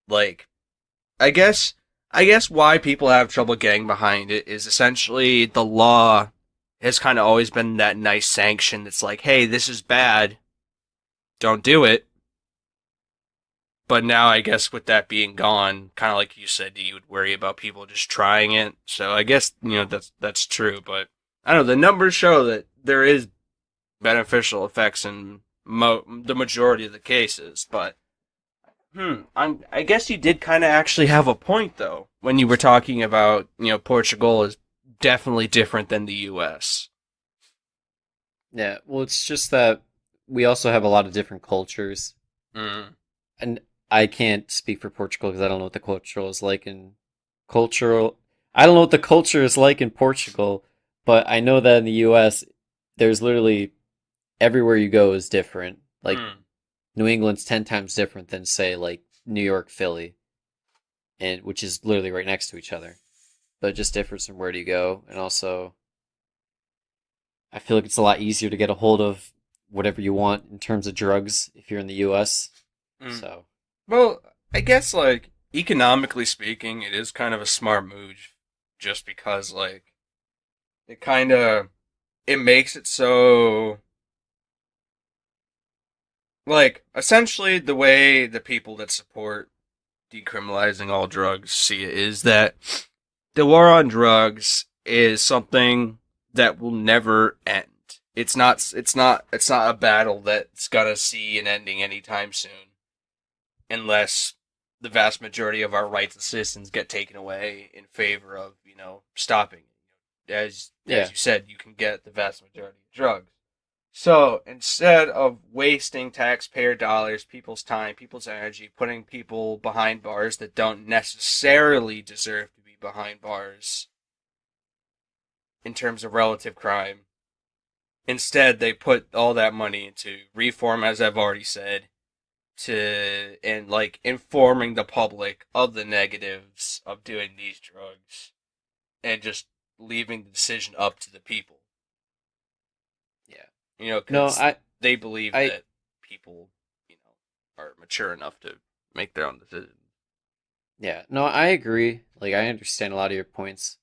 like I guess why people have trouble getting behind it is essentially the law has kind of always been that nice sanction that's like, hey, this is bad, don't do it. But now I guess with that being gone, kind of like you said, you would worry about people just trying it. So I guess that's true. But I don't know. The numbers show that there is beneficial effects in the majority of the cases. But I guess you did kind of actually have a point though when you were talking about Portugal is definitely different than the U.S. yeah. Well, it's just that we also have a lot of different cultures, Mm. and I can't speak for Portugal because I don't know what the cultural is like in cultural. I don't know what the culture is like in Portugal, but I know that in the U.S. there's literally everywhere you go is different. Like Mm. New England's 10 times different than say like New York, Philly, and which is literally right next to each other. But it just differs from where do you go, and also I feel like it's a lot easier to get a hold of whatever you want in terms of drugs if you're in the U.S. Mm. So Well, I guess like economically speaking, it is kind of a smart move, just because like it kind of it makes it so like essentially the way the people that support decriminalizing all drugs see it is that the war on drugs is something that will never end. It's not a battle that's gonna see an ending anytime soon unless the vast majority of our rights as citizens get taken away in favor of, stopping. As yeah, you said, you can get the vast majority of drugs. So instead of wasting taxpayer dollars, people's time, people's energy, putting people behind bars that don't necessarily deserve to be behind bars in terms of relative crime, instead they put all that money into reform, as I've already said, and like informing the public of the negatives of doing these drugs and just leaving the decision up to the people. yeah. No, Because they believe I, that people, are mature enough to make their own decisions. yeah. No, I agree. Like, I understand a lot of your points.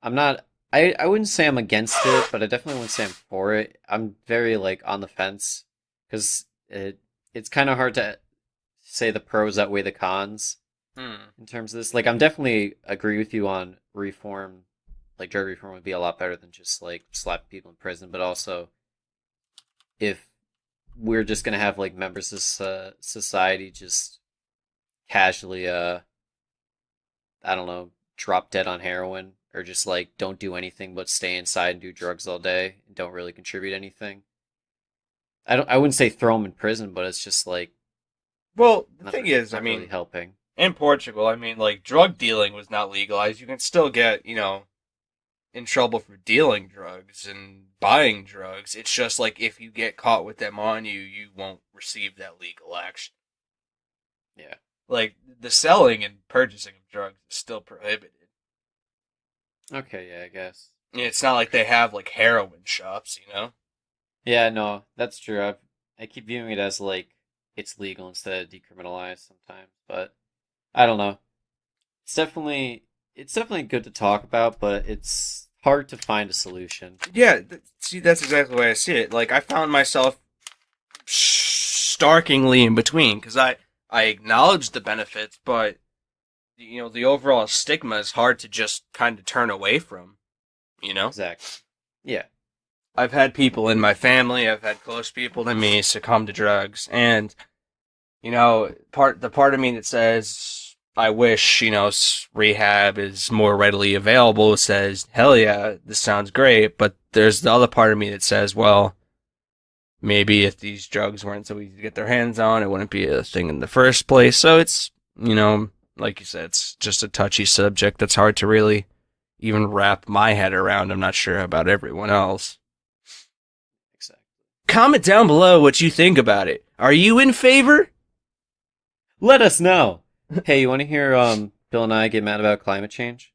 I'm not. I wouldn't say I'm against it, but I definitely wouldn't say I'm for it. I'm very like on the fence because it's kind of hard to say the pros outweigh the cons Hmm. in terms of this. Like, I'm definitely agree with you on reform. Like, drug reform would be a lot better than just like slapping people in prison. But also, if we're just gonna have like members of society just casually, I don't know, drop dead on heroin or just like don't do anything but stay inside and do drugs all day and don't really contribute anything. I wouldn't say throw them in prison, but it's just like Well, the not thing is, I not really mean, helping. in Portugal, I mean, like, drug dealing was not legalized. You can still get, in trouble for dealing drugs and buying drugs. It's just like if you get caught with them on you, you won't receive that legal action. Yeah. Like the selling and purchasing of drugs is still prohibited. Okay, yeah, I guess. It's not like they have like heroin shops. Yeah, no, that's true. I keep viewing it as like it's legal instead of decriminalized sometimes, but I don't know. It's definitely good to talk about, but it's hard to find a solution. Yeah, see, that's exactly the way I see it. Like I found myself starkingly in between, because I acknowledge the benefits, but the overall stigma is hard to just kind of turn away from, you know? Exactly. Yeah. I've had people in my family, I've had close people to me succumb to drugs, and the part of me that says I wish rehab is more readily available says hell yeah, this sounds great, but there's the other part of me that says, well, maybe if these drugs weren't so easy to get their hands on, it wouldn't be a thing in the first place. So it's like you said, it's just a touchy subject that's hard to really even wrap my head around. I'm not sure about everyone else. Exactly. Comment down below what you think about it. Are you in favor? Let us know. Hey, you want to hear Bill and I get mad about climate change?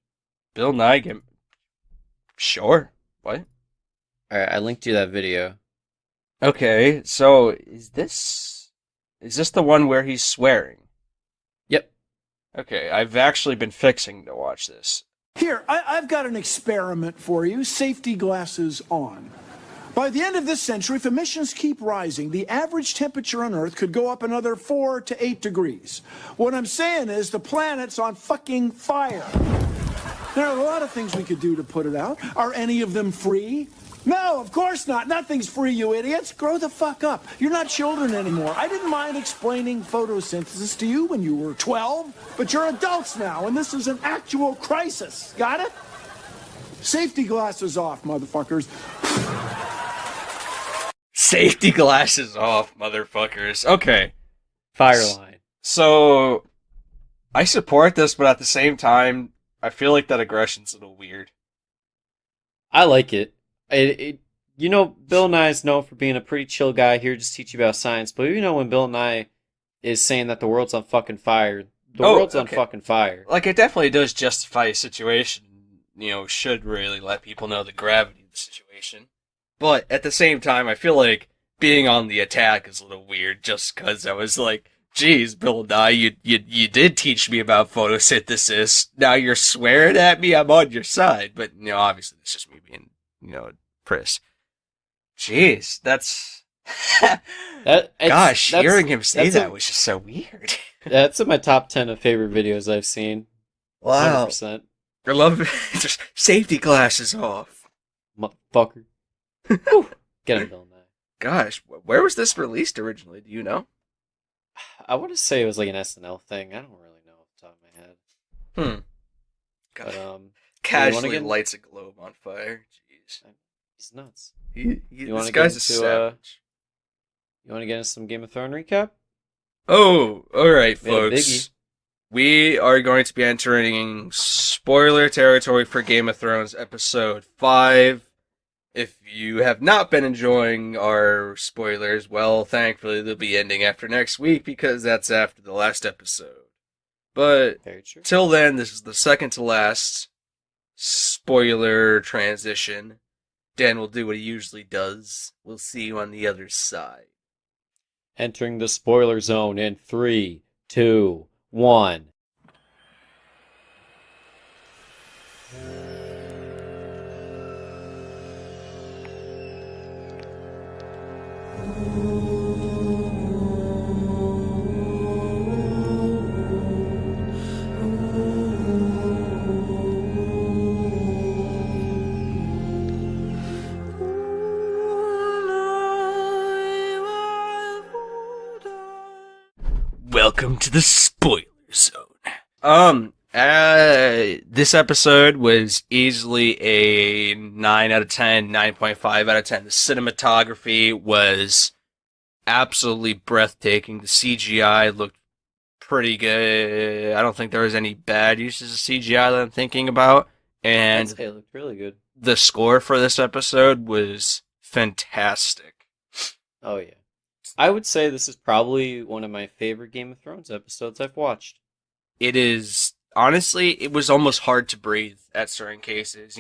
Bill Nye get... Sure. What? Alright, I linked you that video. Okay, so is this the one where he's swearing? Yep. Okay, I've actually been fixing to watch this. Here, I've got an experiment for you. Safety glasses on. By the end of this century, if emissions keep rising, the average temperature on Earth could go up another 4 to 8 degrees. What I'm saying is the planet's on fucking fire. There are a lot of things we could do to put it out. Are any of them free? No, of course not. Nothing's free, you idiots. Grow the fuck up. You're not children anymore. I didn't mind explaining photosynthesis to you when you were 12, but you're adults now, and this is an actual crisis. Got it? Safety glasses off, motherfuckers. Safety glasses off, motherfuckers. Okay. Fireline. So, I support this, but at the same time, I feel like that aggression's a little weird. I like it. Bill Nye's known for being a pretty chill guy here, just teach you about science. But when Bill Nye is saying that the world's on fucking fire, the world's on fucking fire. Like, it definitely does justify a situation. Should really let people know the gravity of the situation. But at the same time, I feel like being on the attack is a little weird, just because I was like, geez, Bill Nye, you did teach me about photosynthesis. Now you're swearing at me, I'm on your side. But, obviously, it's just me being, Chris. Jeez, that's... Gosh, hearing him say that was just so weird. That's in my top 10 of favorite videos I've seen. Wow. 100%. I love just safety glasses off. Motherfucker. Get him, Bill Nye. Gosh, where was this released originally? Do you know? I want to say it was like an SNL thing. I don't really know off the top of my head. God. But Casually lights a globe on fire. Jeez. He's nuts. This guy's a savage. You want to get into some Game of Thrones recap? Oh, alright, Made a folks. biggie. We are going to be entering spoiler territory for Game of Thrones episode 5. If you have not been enjoying our spoilers, well, thankfully they'll be ending after next week because that's after the last episode. But Very true. till then, this is the second to last spoiler transition. Dan will do what he usually does. We'll see you on the other side. Entering the spoiler zone in 3, 2, 1. Welcome to the spoiler zone. This episode was easily a 9 out of 10, 9.5 out of 10. The cinematography was absolutely breathtaking. The CGI looked pretty good. I don't think there was any bad uses of CGI that I'm thinking about. And It looked really good. the score for this episode was fantastic. Oh, yeah. I would say this is probably one of my favorite Game of Thrones episodes I've watched. It is, honestly, it was almost hard to breathe at certain cases,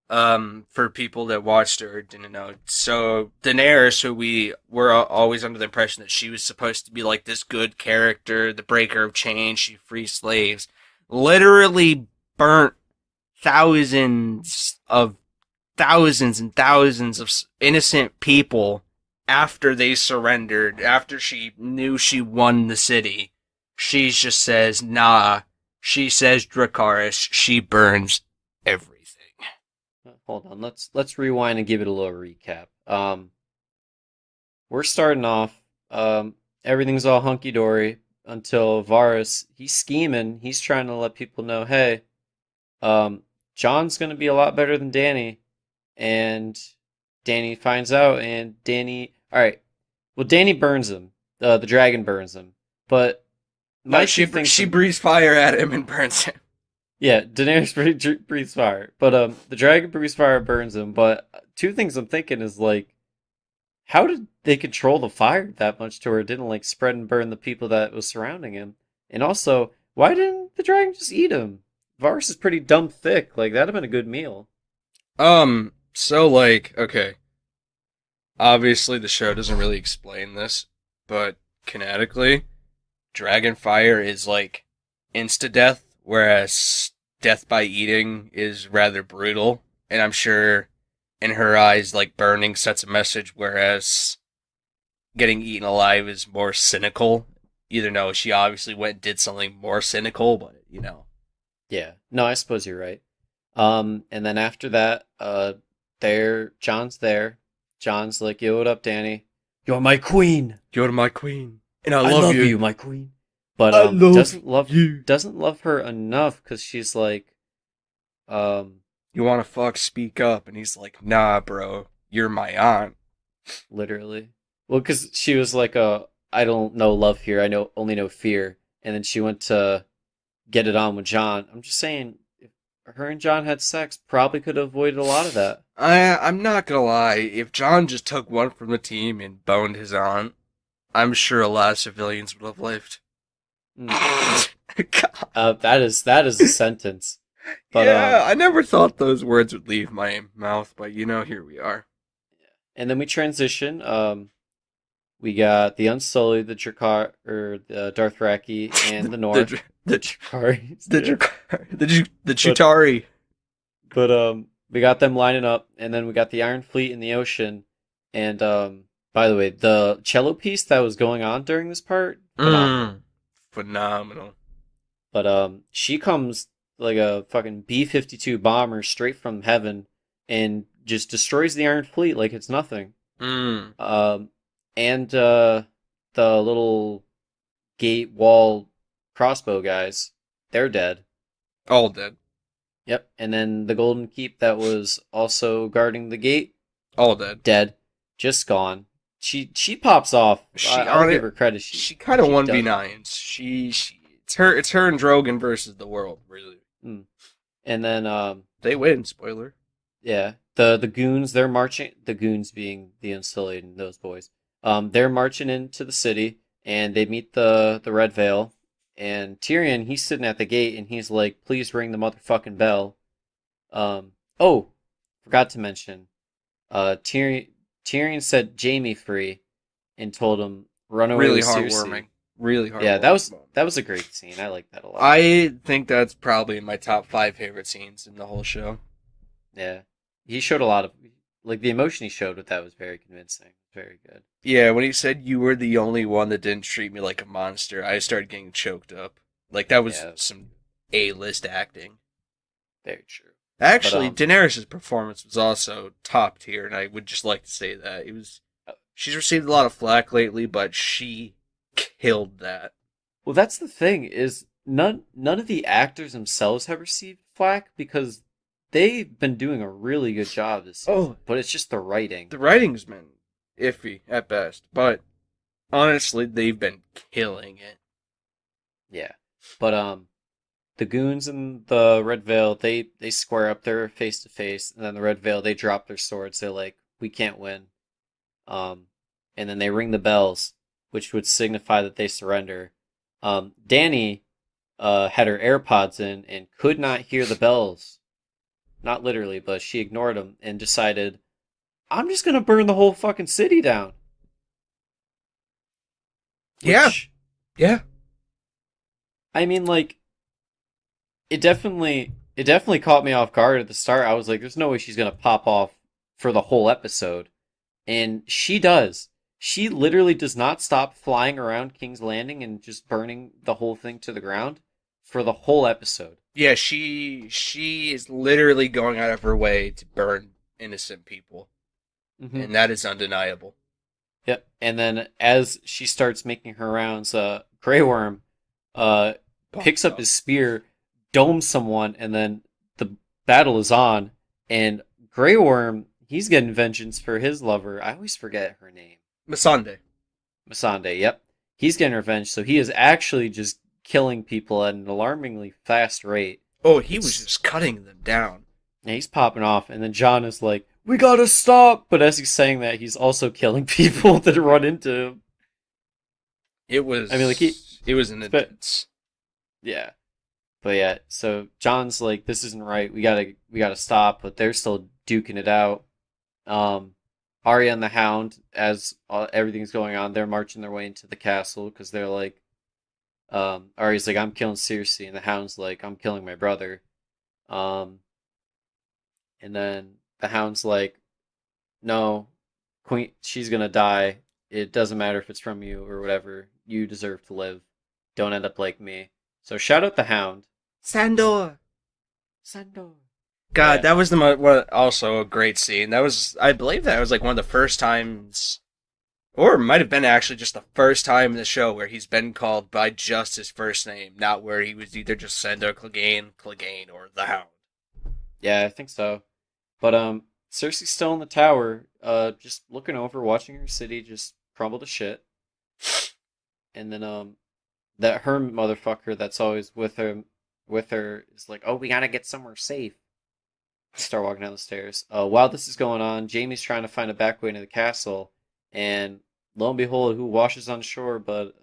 for people that watched or didn't know. So Daenerys, who we were always under the impression that she was supposed to be like this good character, the breaker of chains, she frees slaves, literally burnt thousands and thousands of innocent people after they surrendered, after she knew she won the city, she just says, nah. She says Dracarys. She burns everything. Hold on, let's rewind and give it a little recap. We're starting off. Everything's all hunky dory until Varys. He's scheming. He's trying to let people know, hey, John's gonna be a lot better than Danny, and Danny finds out, and Danny. All right, well, Danny burns him. The dragon burns him, but No, my two things. she breathes fire at him and burns him. Yeah, Daenerys breathes fire, but the dragon breathes fire burns him. But two things I'm thinking is like, how did they control the fire that much to where it didn't like spread and burn the people that was surrounding him? And also, why didn't the dragon just eat him? Varys is pretty dumb thick. Like that'd have been a good meal. So like, okay. Obviously the show doesn't really explain this, but kinetically, dragon fire is like insta death, whereas death by eating is rather brutal. And I'm sure in her eyes, like burning sets a message, whereas getting eaten alive is more cynical. Either no, she obviously went and did something more cynical, but you know. Yeah, no, I suppose you're right. And then after that, John's there. John's like, "Yo, what up, Danny? You're my queen. You're my queen, and I I love love you. you, my queen." But I love you. doesn't love her enough because she's like, um, You want to fuck? Speak up. And he's like, nah, bro. You're my aunt. literally. Well, because she was like, I don't know love here. I know only know fear." And then she went to get it on with John. I'm just saying, if her and John had sex, probably could have avoided a lot of that. I'm not gonna lie. If John just took one from the team and boned his aunt, I'm sure a lot of civilians would have lived. Mm. God. That is a sentence. But Yeah, I never thought those words would leave my mouth, but you know, here we are. and then we transition. We got the Unsullied, the Drakkar, or the Dothraki, and the North. The Drakkari. the Chitauri. But we got them lining up, and then we got the Iron Fleet in the ocean. And by the way, the cello piece that was going on during this part, phenomenal. Phenomenal. But she comes like a fucking B-52 bomber straight from heaven and just destroys the Iron Fleet like it's nothing. And the little gate wall crossbow guys, they're dead. All dead. Yep. And then the Golden Keep that was also guarding the gate, All dead. dead, just gone. She pops off. I'll give her credit. She kind of she one does. v nines. She it's her and Drogon versus the world, really. And then They win. Spoiler. yeah, the goons, they're marching. The goons being the Unsullied and those boys. They're marching into the city and they meet the Red Veil. And Tyrion, he's sitting at the gate and he's like, "Please ring the motherfucking bell." Oh, forgot to mention. Tyrion set Jaime free and told him run away Really with Cersei. heartwarming. Really heartwarming. Yeah, that was a great scene. I like that a lot. I think that's probably my top 5 favorite scenes in the whole show. Yeah, he showed a lot of like the emotion he showed with that was very convincing. Very good. Yeah, when he said you were the only one that didn't treat me like a monster, I started getting choked up. Like that was some A-list acting. Very true. Actually, But, Daenerys' performance was also top tier, and I would just like to say that it was. She's received a lot of flack lately, but she killed that. Well, that's the thing is none of the actors themselves have received flack because they've been doing a really good job this season. Oh, But it's just the writing. the writing's been iffy at best, but honestly, they've been killing it. Yeah. But the goons and the Red Veil, they square up, they're face to face, and then the Red Veil, they drop their swords. They're like, "We can't win." And then they ring the bells, which would signify that they surrender. Dany had her AirPods in and could not hear the bells. Not literally, but she ignored them and decided, "I'm just gonna burn the whole fucking city down." Yeah. Which, Yeah. I mean, like, it definitely caught me off guard at the start. I was like, "There's no way she's gonna pop off for the whole episode," and she does. she literally does not stop flying around King's Landing and just burning the whole thing to the ground for the whole episode. Yeah, she is literally going out of her way to burn innocent people, Hmm. and that is undeniable. Yep. And then as she starts making her rounds, Grey Worm uh, picks Pops up up. his spear, domes someone, and then the battle is on. And Grey Worm, he's getting vengeance for his lover. I always forget her name. Masande. Masande, yep. He's getting revenge, so he is actually just killing people at an alarmingly fast rate. Oh, he was It's just cutting them down. Yeah, he's popping off, and then John is like, "We gotta stop!" But as he's saying that, he's also killing people that run into him. It was. I mean, like It was an but intense. yeah, but yeah. So John's like, "This isn't right. We gotta stop." But they're still duking it out. Um, Arya and the Hound, as everything's going on, they're marching their way into the castle because they're like, Arya's like, "I'm killing Cersei," and the Hound's like, "I'm killing my brother." Um, and then the Hound's like, "No, Queen, she's gonna die. It doesn't matter if it's from you or whatever. You deserve to live. Don't end up like me." So shout out the Hound. Sandor. Sandor. God, Yeah. that was also a great scene. That was, I believe, that was like one of the first times, or it might have been actually just the first time in the show where he's been called by just his first name, not where he was either just Sandor Clegane, or the Hound. Yeah, I think so. But Cersei's still in the tower, just looking over, watching her city just crumble to shit. And then that her motherfucker that's always with her is like, "Oh, we gotta get somewhere safe." Start walking down the stairs. While this is going on, Jamie's trying to find a back way to the castle, and lo and behold, who washes on shore but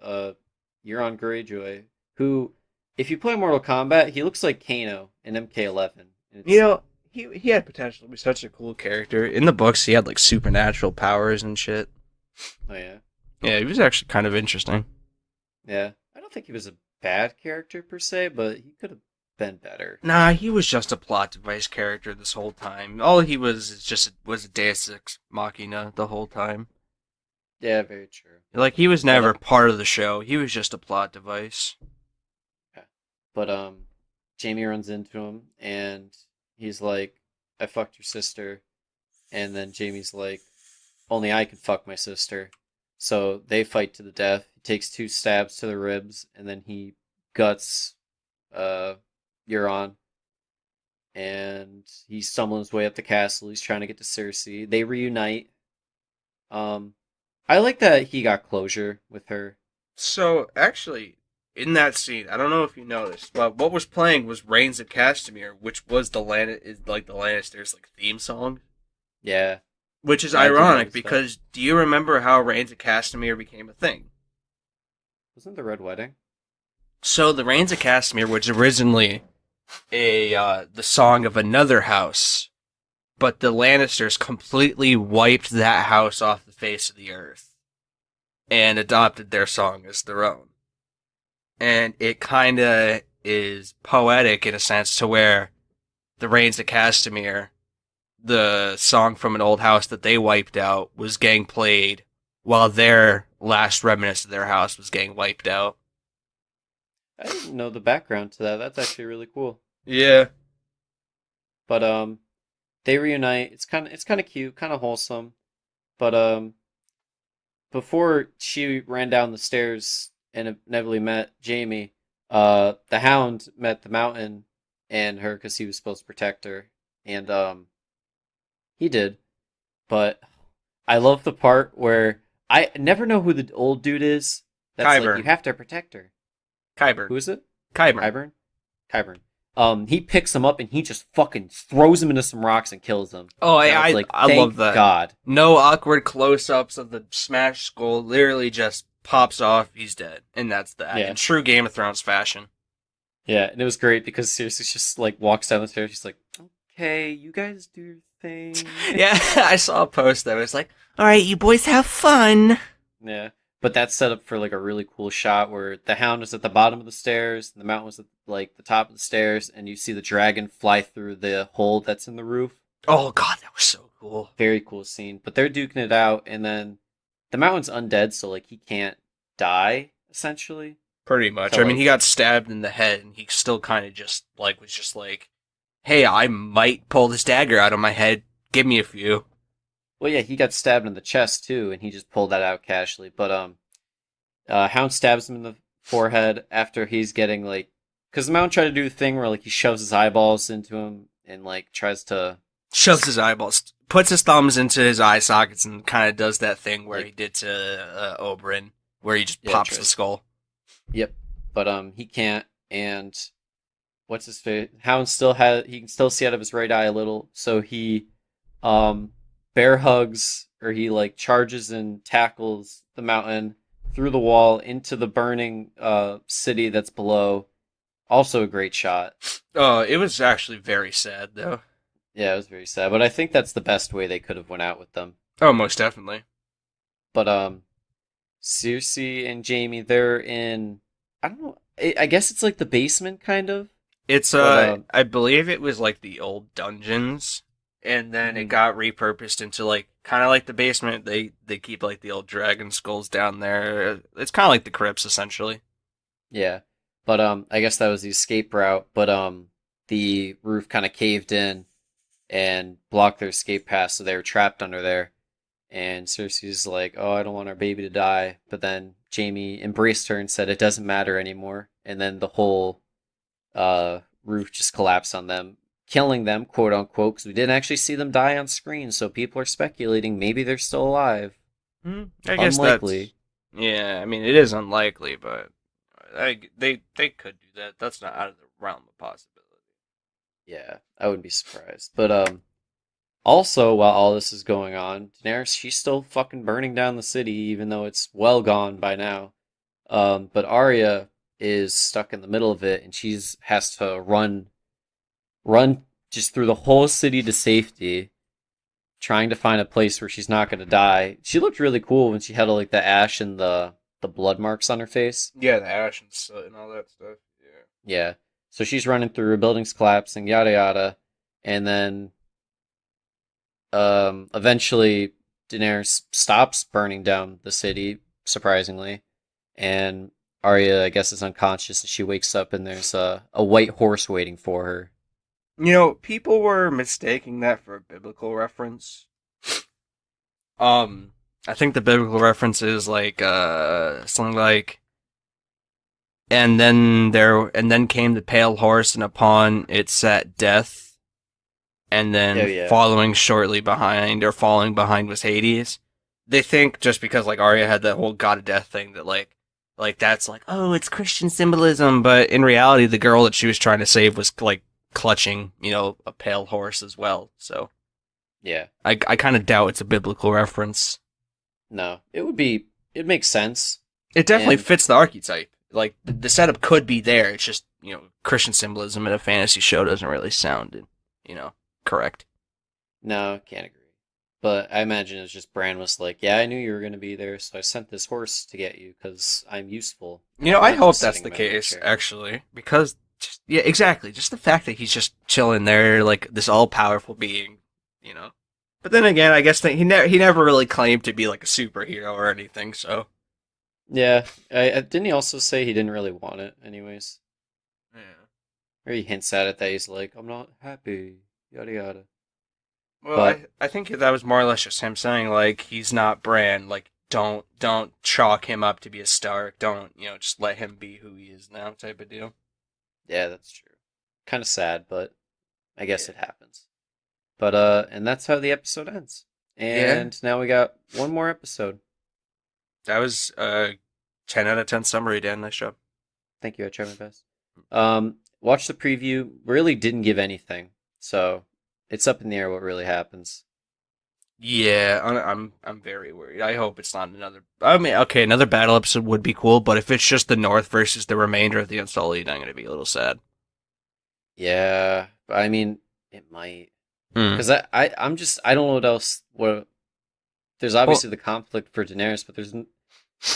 Euron Greyjoy, who, if you play Mortal Kombat, he looks like Kano in MK11. You It's know, he had potential to be such a cool character. In the books, he had like supernatural powers and shit. Oh yeah, Yeah, he was actually kind of interesting. yeah. I don't think he was a bad character per se, but he could have been better. Nah, he was just a plot device character this whole time. All he was is just was a Deus Ex Machina the whole time. Yeah, very true. Like he was But never part of the show. He was just a plot device. yeah. But Jamie runs into him and he's like, "I fucked your sister," and then Jamie's like, "Only I can fuck my sister." So they fight to the death. He takes two stabs to the ribs, and then he guts uh Euron, and he's stumbling his way up the castle. He's trying to get to Cersei. They reunite. Um, I like that he got closure with her. So actually, in that scene, I don't know if you noticed, but what was playing was "Reigns of Castamere," which was the Lannisters like theme song. Yeah, Which is I did ironic notice that. because do you remember how Reigns of Castamere became a thing? Wasn't the Red Wedding? So the Reigns of Castamere was originally the song of another house, but the Lannisters completely wiped that house off the face of the earth and adopted their song as their own. And it kind of is poetic in a sense to where the Reigns of Castamere, the song from an old house that they wiped out, was getting played while their last remnants of their house was getting wiped out. I didn't know the background to that. That's actually really cool. Yeah. But they reunite. It's kind of cute, kind of wholesome. But before she ran down the stairs and inevitably met Jamie, the Hound met the Mountain and her because he was supposed to protect her, and he did. But I love the part where I never know who the old dude is. That's like, Qyburn. you have to protect her. Qyburn. Who is it? Qyburn. Kyburn? Kyburn. He picks him up and he just fucking throws him into some rocks and kills him. Oh, And I was I like, I thank love that. God. No awkward close-ups of the smashed skull. Literally just pops off. He's dead, and that's that. Yeah. In true Game of Thrones fashion. Yeah, and it was great because seriously, just like walks down the stairs. She's like, "Okay, you guys do your thing." Yeah, I saw a post that was like, "All right, you boys have fun." Yeah, but that's set up for like a really cool shot where the Hound was at the bottom of the stairs, and the Mountain was at like the top of the stairs, and you see the dragon fly through the hole that's in the roof. Oh god, that was so cool. Very cool scene. But they're duking it out, and then the mountain's undead, so like he can't die essentially. Pretty much. To I mean, he like, got stabbed in the head, and he still kind of just like was just like, "Hey, I might pull this dagger out of my head. Give me a few." well, yeah, he got stabbed in the chest too, and he just pulled that out casually. But Hound stabs him in the forehead after he's getting like, because the mountain tried to do the thing where like he shoves his eyeballs into him and like tries to Shoves his eyeballs, puts his thumbs into his eye sockets, and kind of does that thing where like, he did to Oberyn, where he just yeah, pops the tries. skull. Yep, but he can't, and what's his face? Hound still has he can still see out of his right eye a little, so he um bear hugs or he like charges and tackles the mountain through the wall into the burning city that's below. Also a great shot. Oh, it was actually very sad though. Yeah, it was very sad, but I think that's the best way they could have went out with them. Oh, most definitely. But Cersei and Jamie, they're in. I don't know. I guess it's like the basement, kind of. It's But I believe it was like the old dungeons, and then it mhm, got repurposed into like kind of like the basement. They keep like the old dragon skulls down there. It's kind of like the crypts essentially. yeah. But I guess that was the escape route. But the roof kind of caved in and blocked their escape path, so they were trapped under there. And Cersei's like, "Oh, I don't want our baby to die." But then Jamie embraced her and said, "It doesn't matter anymore." And then the whole roof just collapsed on them, killing them, quote unquote, because we didn't actually see them die on screen. So people are speculating maybe they're still alive. I guess that's Unlikely. yeah. I mean, it is unlikely, but they could do that. That's not out of the realm of possibility. Yeah, I wouldn't be surprised. But also, while all this is going on, Daenerys, she's still fucking burning down the city, even though it's well gone by now. But Arya is stuck in the middle of it, and she's has to run just through the whole city to safety, trying to find a place where she's not going to die. She looked really cool when she had like the ash and the blood marks on her face. Yeah, the ash and soot and all that stuff. Yeah. Yeah. So she's running through, buildings collapsing, yada yada, and then eventually Daenerys stops burning down the city, surprisingly, and Arya, I guess, is unconscious, and she wakes up, and there's a white horse waiting for her. You know, people were mistaking that for a biblical reference. Um, I think the biblical reference is like something like, and then came the pale horse, and upon it sat death, and Oh then yeah, following shortly behind or falling behind was Hades. They think just because like Arya had that whole god of death thing that like that's like, oh, it's Christian symbolism, but in reality the girl that she was trying to save was like clutching, a pale horse as well. So yeah. I kind of doubt it's a biblical reference. No, it would be. It makes sense, It definitely and fits the archetype. Like the setup could be there. It's just Christian symbolism in a fantasy show doesn't really sound correct. no, can't agree. But I imagine it's just Bran was like, "Yeah, I knew you were going to be there, so I sent this horse to get you because I'm useful, and I'm I not hope just that's sitting the in my case wheelchair." actually, because yeah, exactly. Just the fact that he's just chilling there, like this all powerful being, you know. But then again, I guess that he never really claimed to be like a superhero or anything. So Yeah, didn't he also say he didn't really want it, anyways? yeah. Or he hints at it that he's like, "I'm not happy," yada yada. Well, But I think that was more or less just him saying like he's not Bran. Like don't chalk him up to be a Stark. Don't just let him be who he is now type of deal. yeah, that's true. Kind of sad, but I guess Yeah. it happens. But and that's how the episode ends. Yeah. And now we got one more episode. That was 10 out of 10 summary, Dan. Nice job. Thank you, I tried my best. Watch the preview. Really didn't give anything, so it's up in the air what really happens. Yeah, I'm very worried. I hope it's not another. I mean, okay, another battle episode would be cool, but if it's just the North versus the remainder of the Unsullied, I'm gonna be a little sad. Yeah, but I mean, it might. Hmm. Because I'm just, I don't know what else. What There's Well, obviously the conflict for Daenerys, but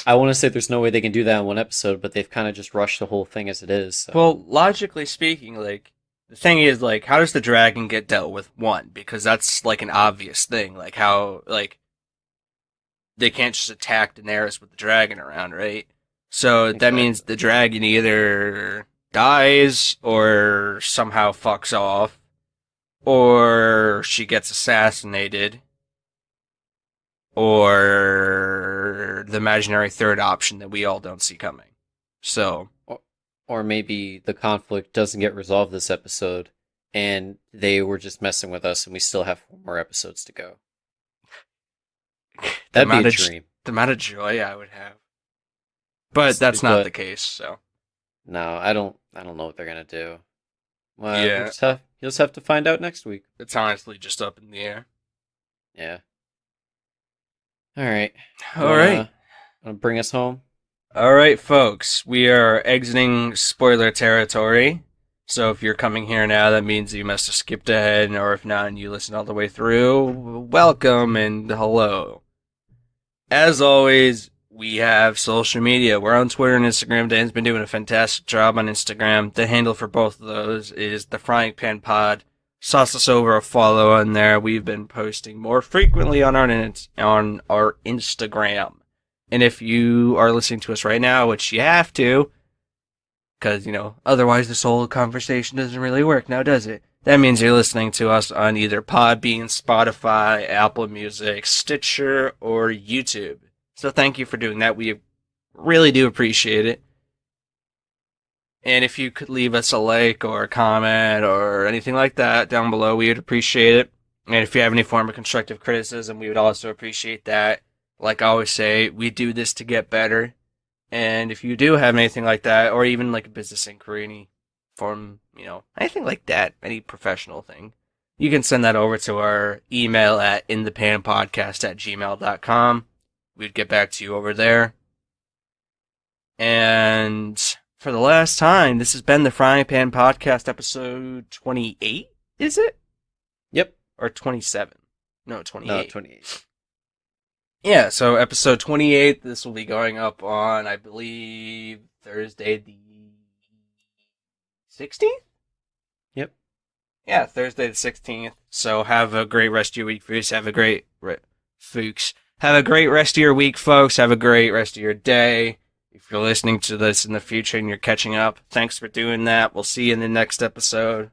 I want to say there's no way they can do that in one episode, but they've kind of just rushed the whole thing as it is. So well, logically speaking, like the thing is, like, how does the dragon get dealt with? One, because that's like an obvious thing. Like how, like they can't just attack Daenerys with the dragon around, right? So that means Exactly. the dragon either dies or somehow fucks off, or she gets assassinated, or the imaginary third option that we all don't see coming. So, Or, or maybe the conflict doesn't get resolved this episode, and they were just messing with us, and we still have 4 more episodes to go. the That'd be a amount of dream. the amount of joy I would have. But that's not the But case, so no, I don't know what they're gonna do. Well, yeah, you'll just have to find out next week. it's honestly just up in the air. Yeah. All right. You All right. wanna bring us home? All right, folks, we are exiting spoiler territory. So if you're coming here now, that means you must have skipped ahead, or if not, and you listened all the way through, welcome and hello. As always, we have social media. We're on Twitter and Instagram. Dan's been doing a fantastic job on Instagram. The handle for both of those is the Frying Pan Pod. Sauce us over a follow on there. We've been posting more frequently on our Instagram. And if you are listening to us right now, which you have to, because, otherwise this whole conversation doesn't really work now, does it? That means you're listening to us on either Podbean, Spotify, Apple Music, Stitcher, or YouTube. So thank you for doing that. We really do appreciate it. And if you could leave us a like or a comment or anything like that down below, we would appreciate it. And if you have any form of constructive criticism, we would also appreciate that. Like I always say, we do this to get better. And if you do have anything like that, or even like a business inquiry, any form, anything like that, any professional thing, you can send that over to our email at inthepanpodcast@gmail.com. We'd get back to you over there. And for the last time, this has been the Frying Pan Podcast, episode 28, is it? Yep. Or 27? No, 28. No, 28. Yeah, so episode 28, this will be going up on, I believe, Thursday the 16th? Yep. Yeah, Thursday the 16th. So have a great rest of your week, folks. Have a great Have a great rest of your week, folks. Have a great rest of your day. If you're listening to this in the future and you're catching up, thanks for doing that. We'll see you in the next episode.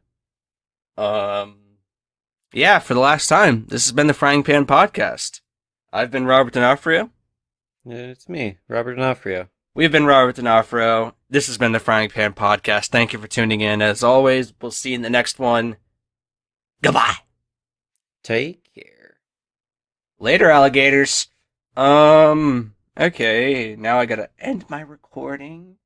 Yeah, for the last time, this has been the Frying Pan Podcast. I've been Robert D'Onofrio. It's me, Robert D'Onofrio. We've been Robert D'Onofrio. This has been the Frying Pan Podcast. Thank you for tuning in. As always, we'll see you in the next one. Goodbye. Take care. Later, alligators. Okay, now I gotta end my recording.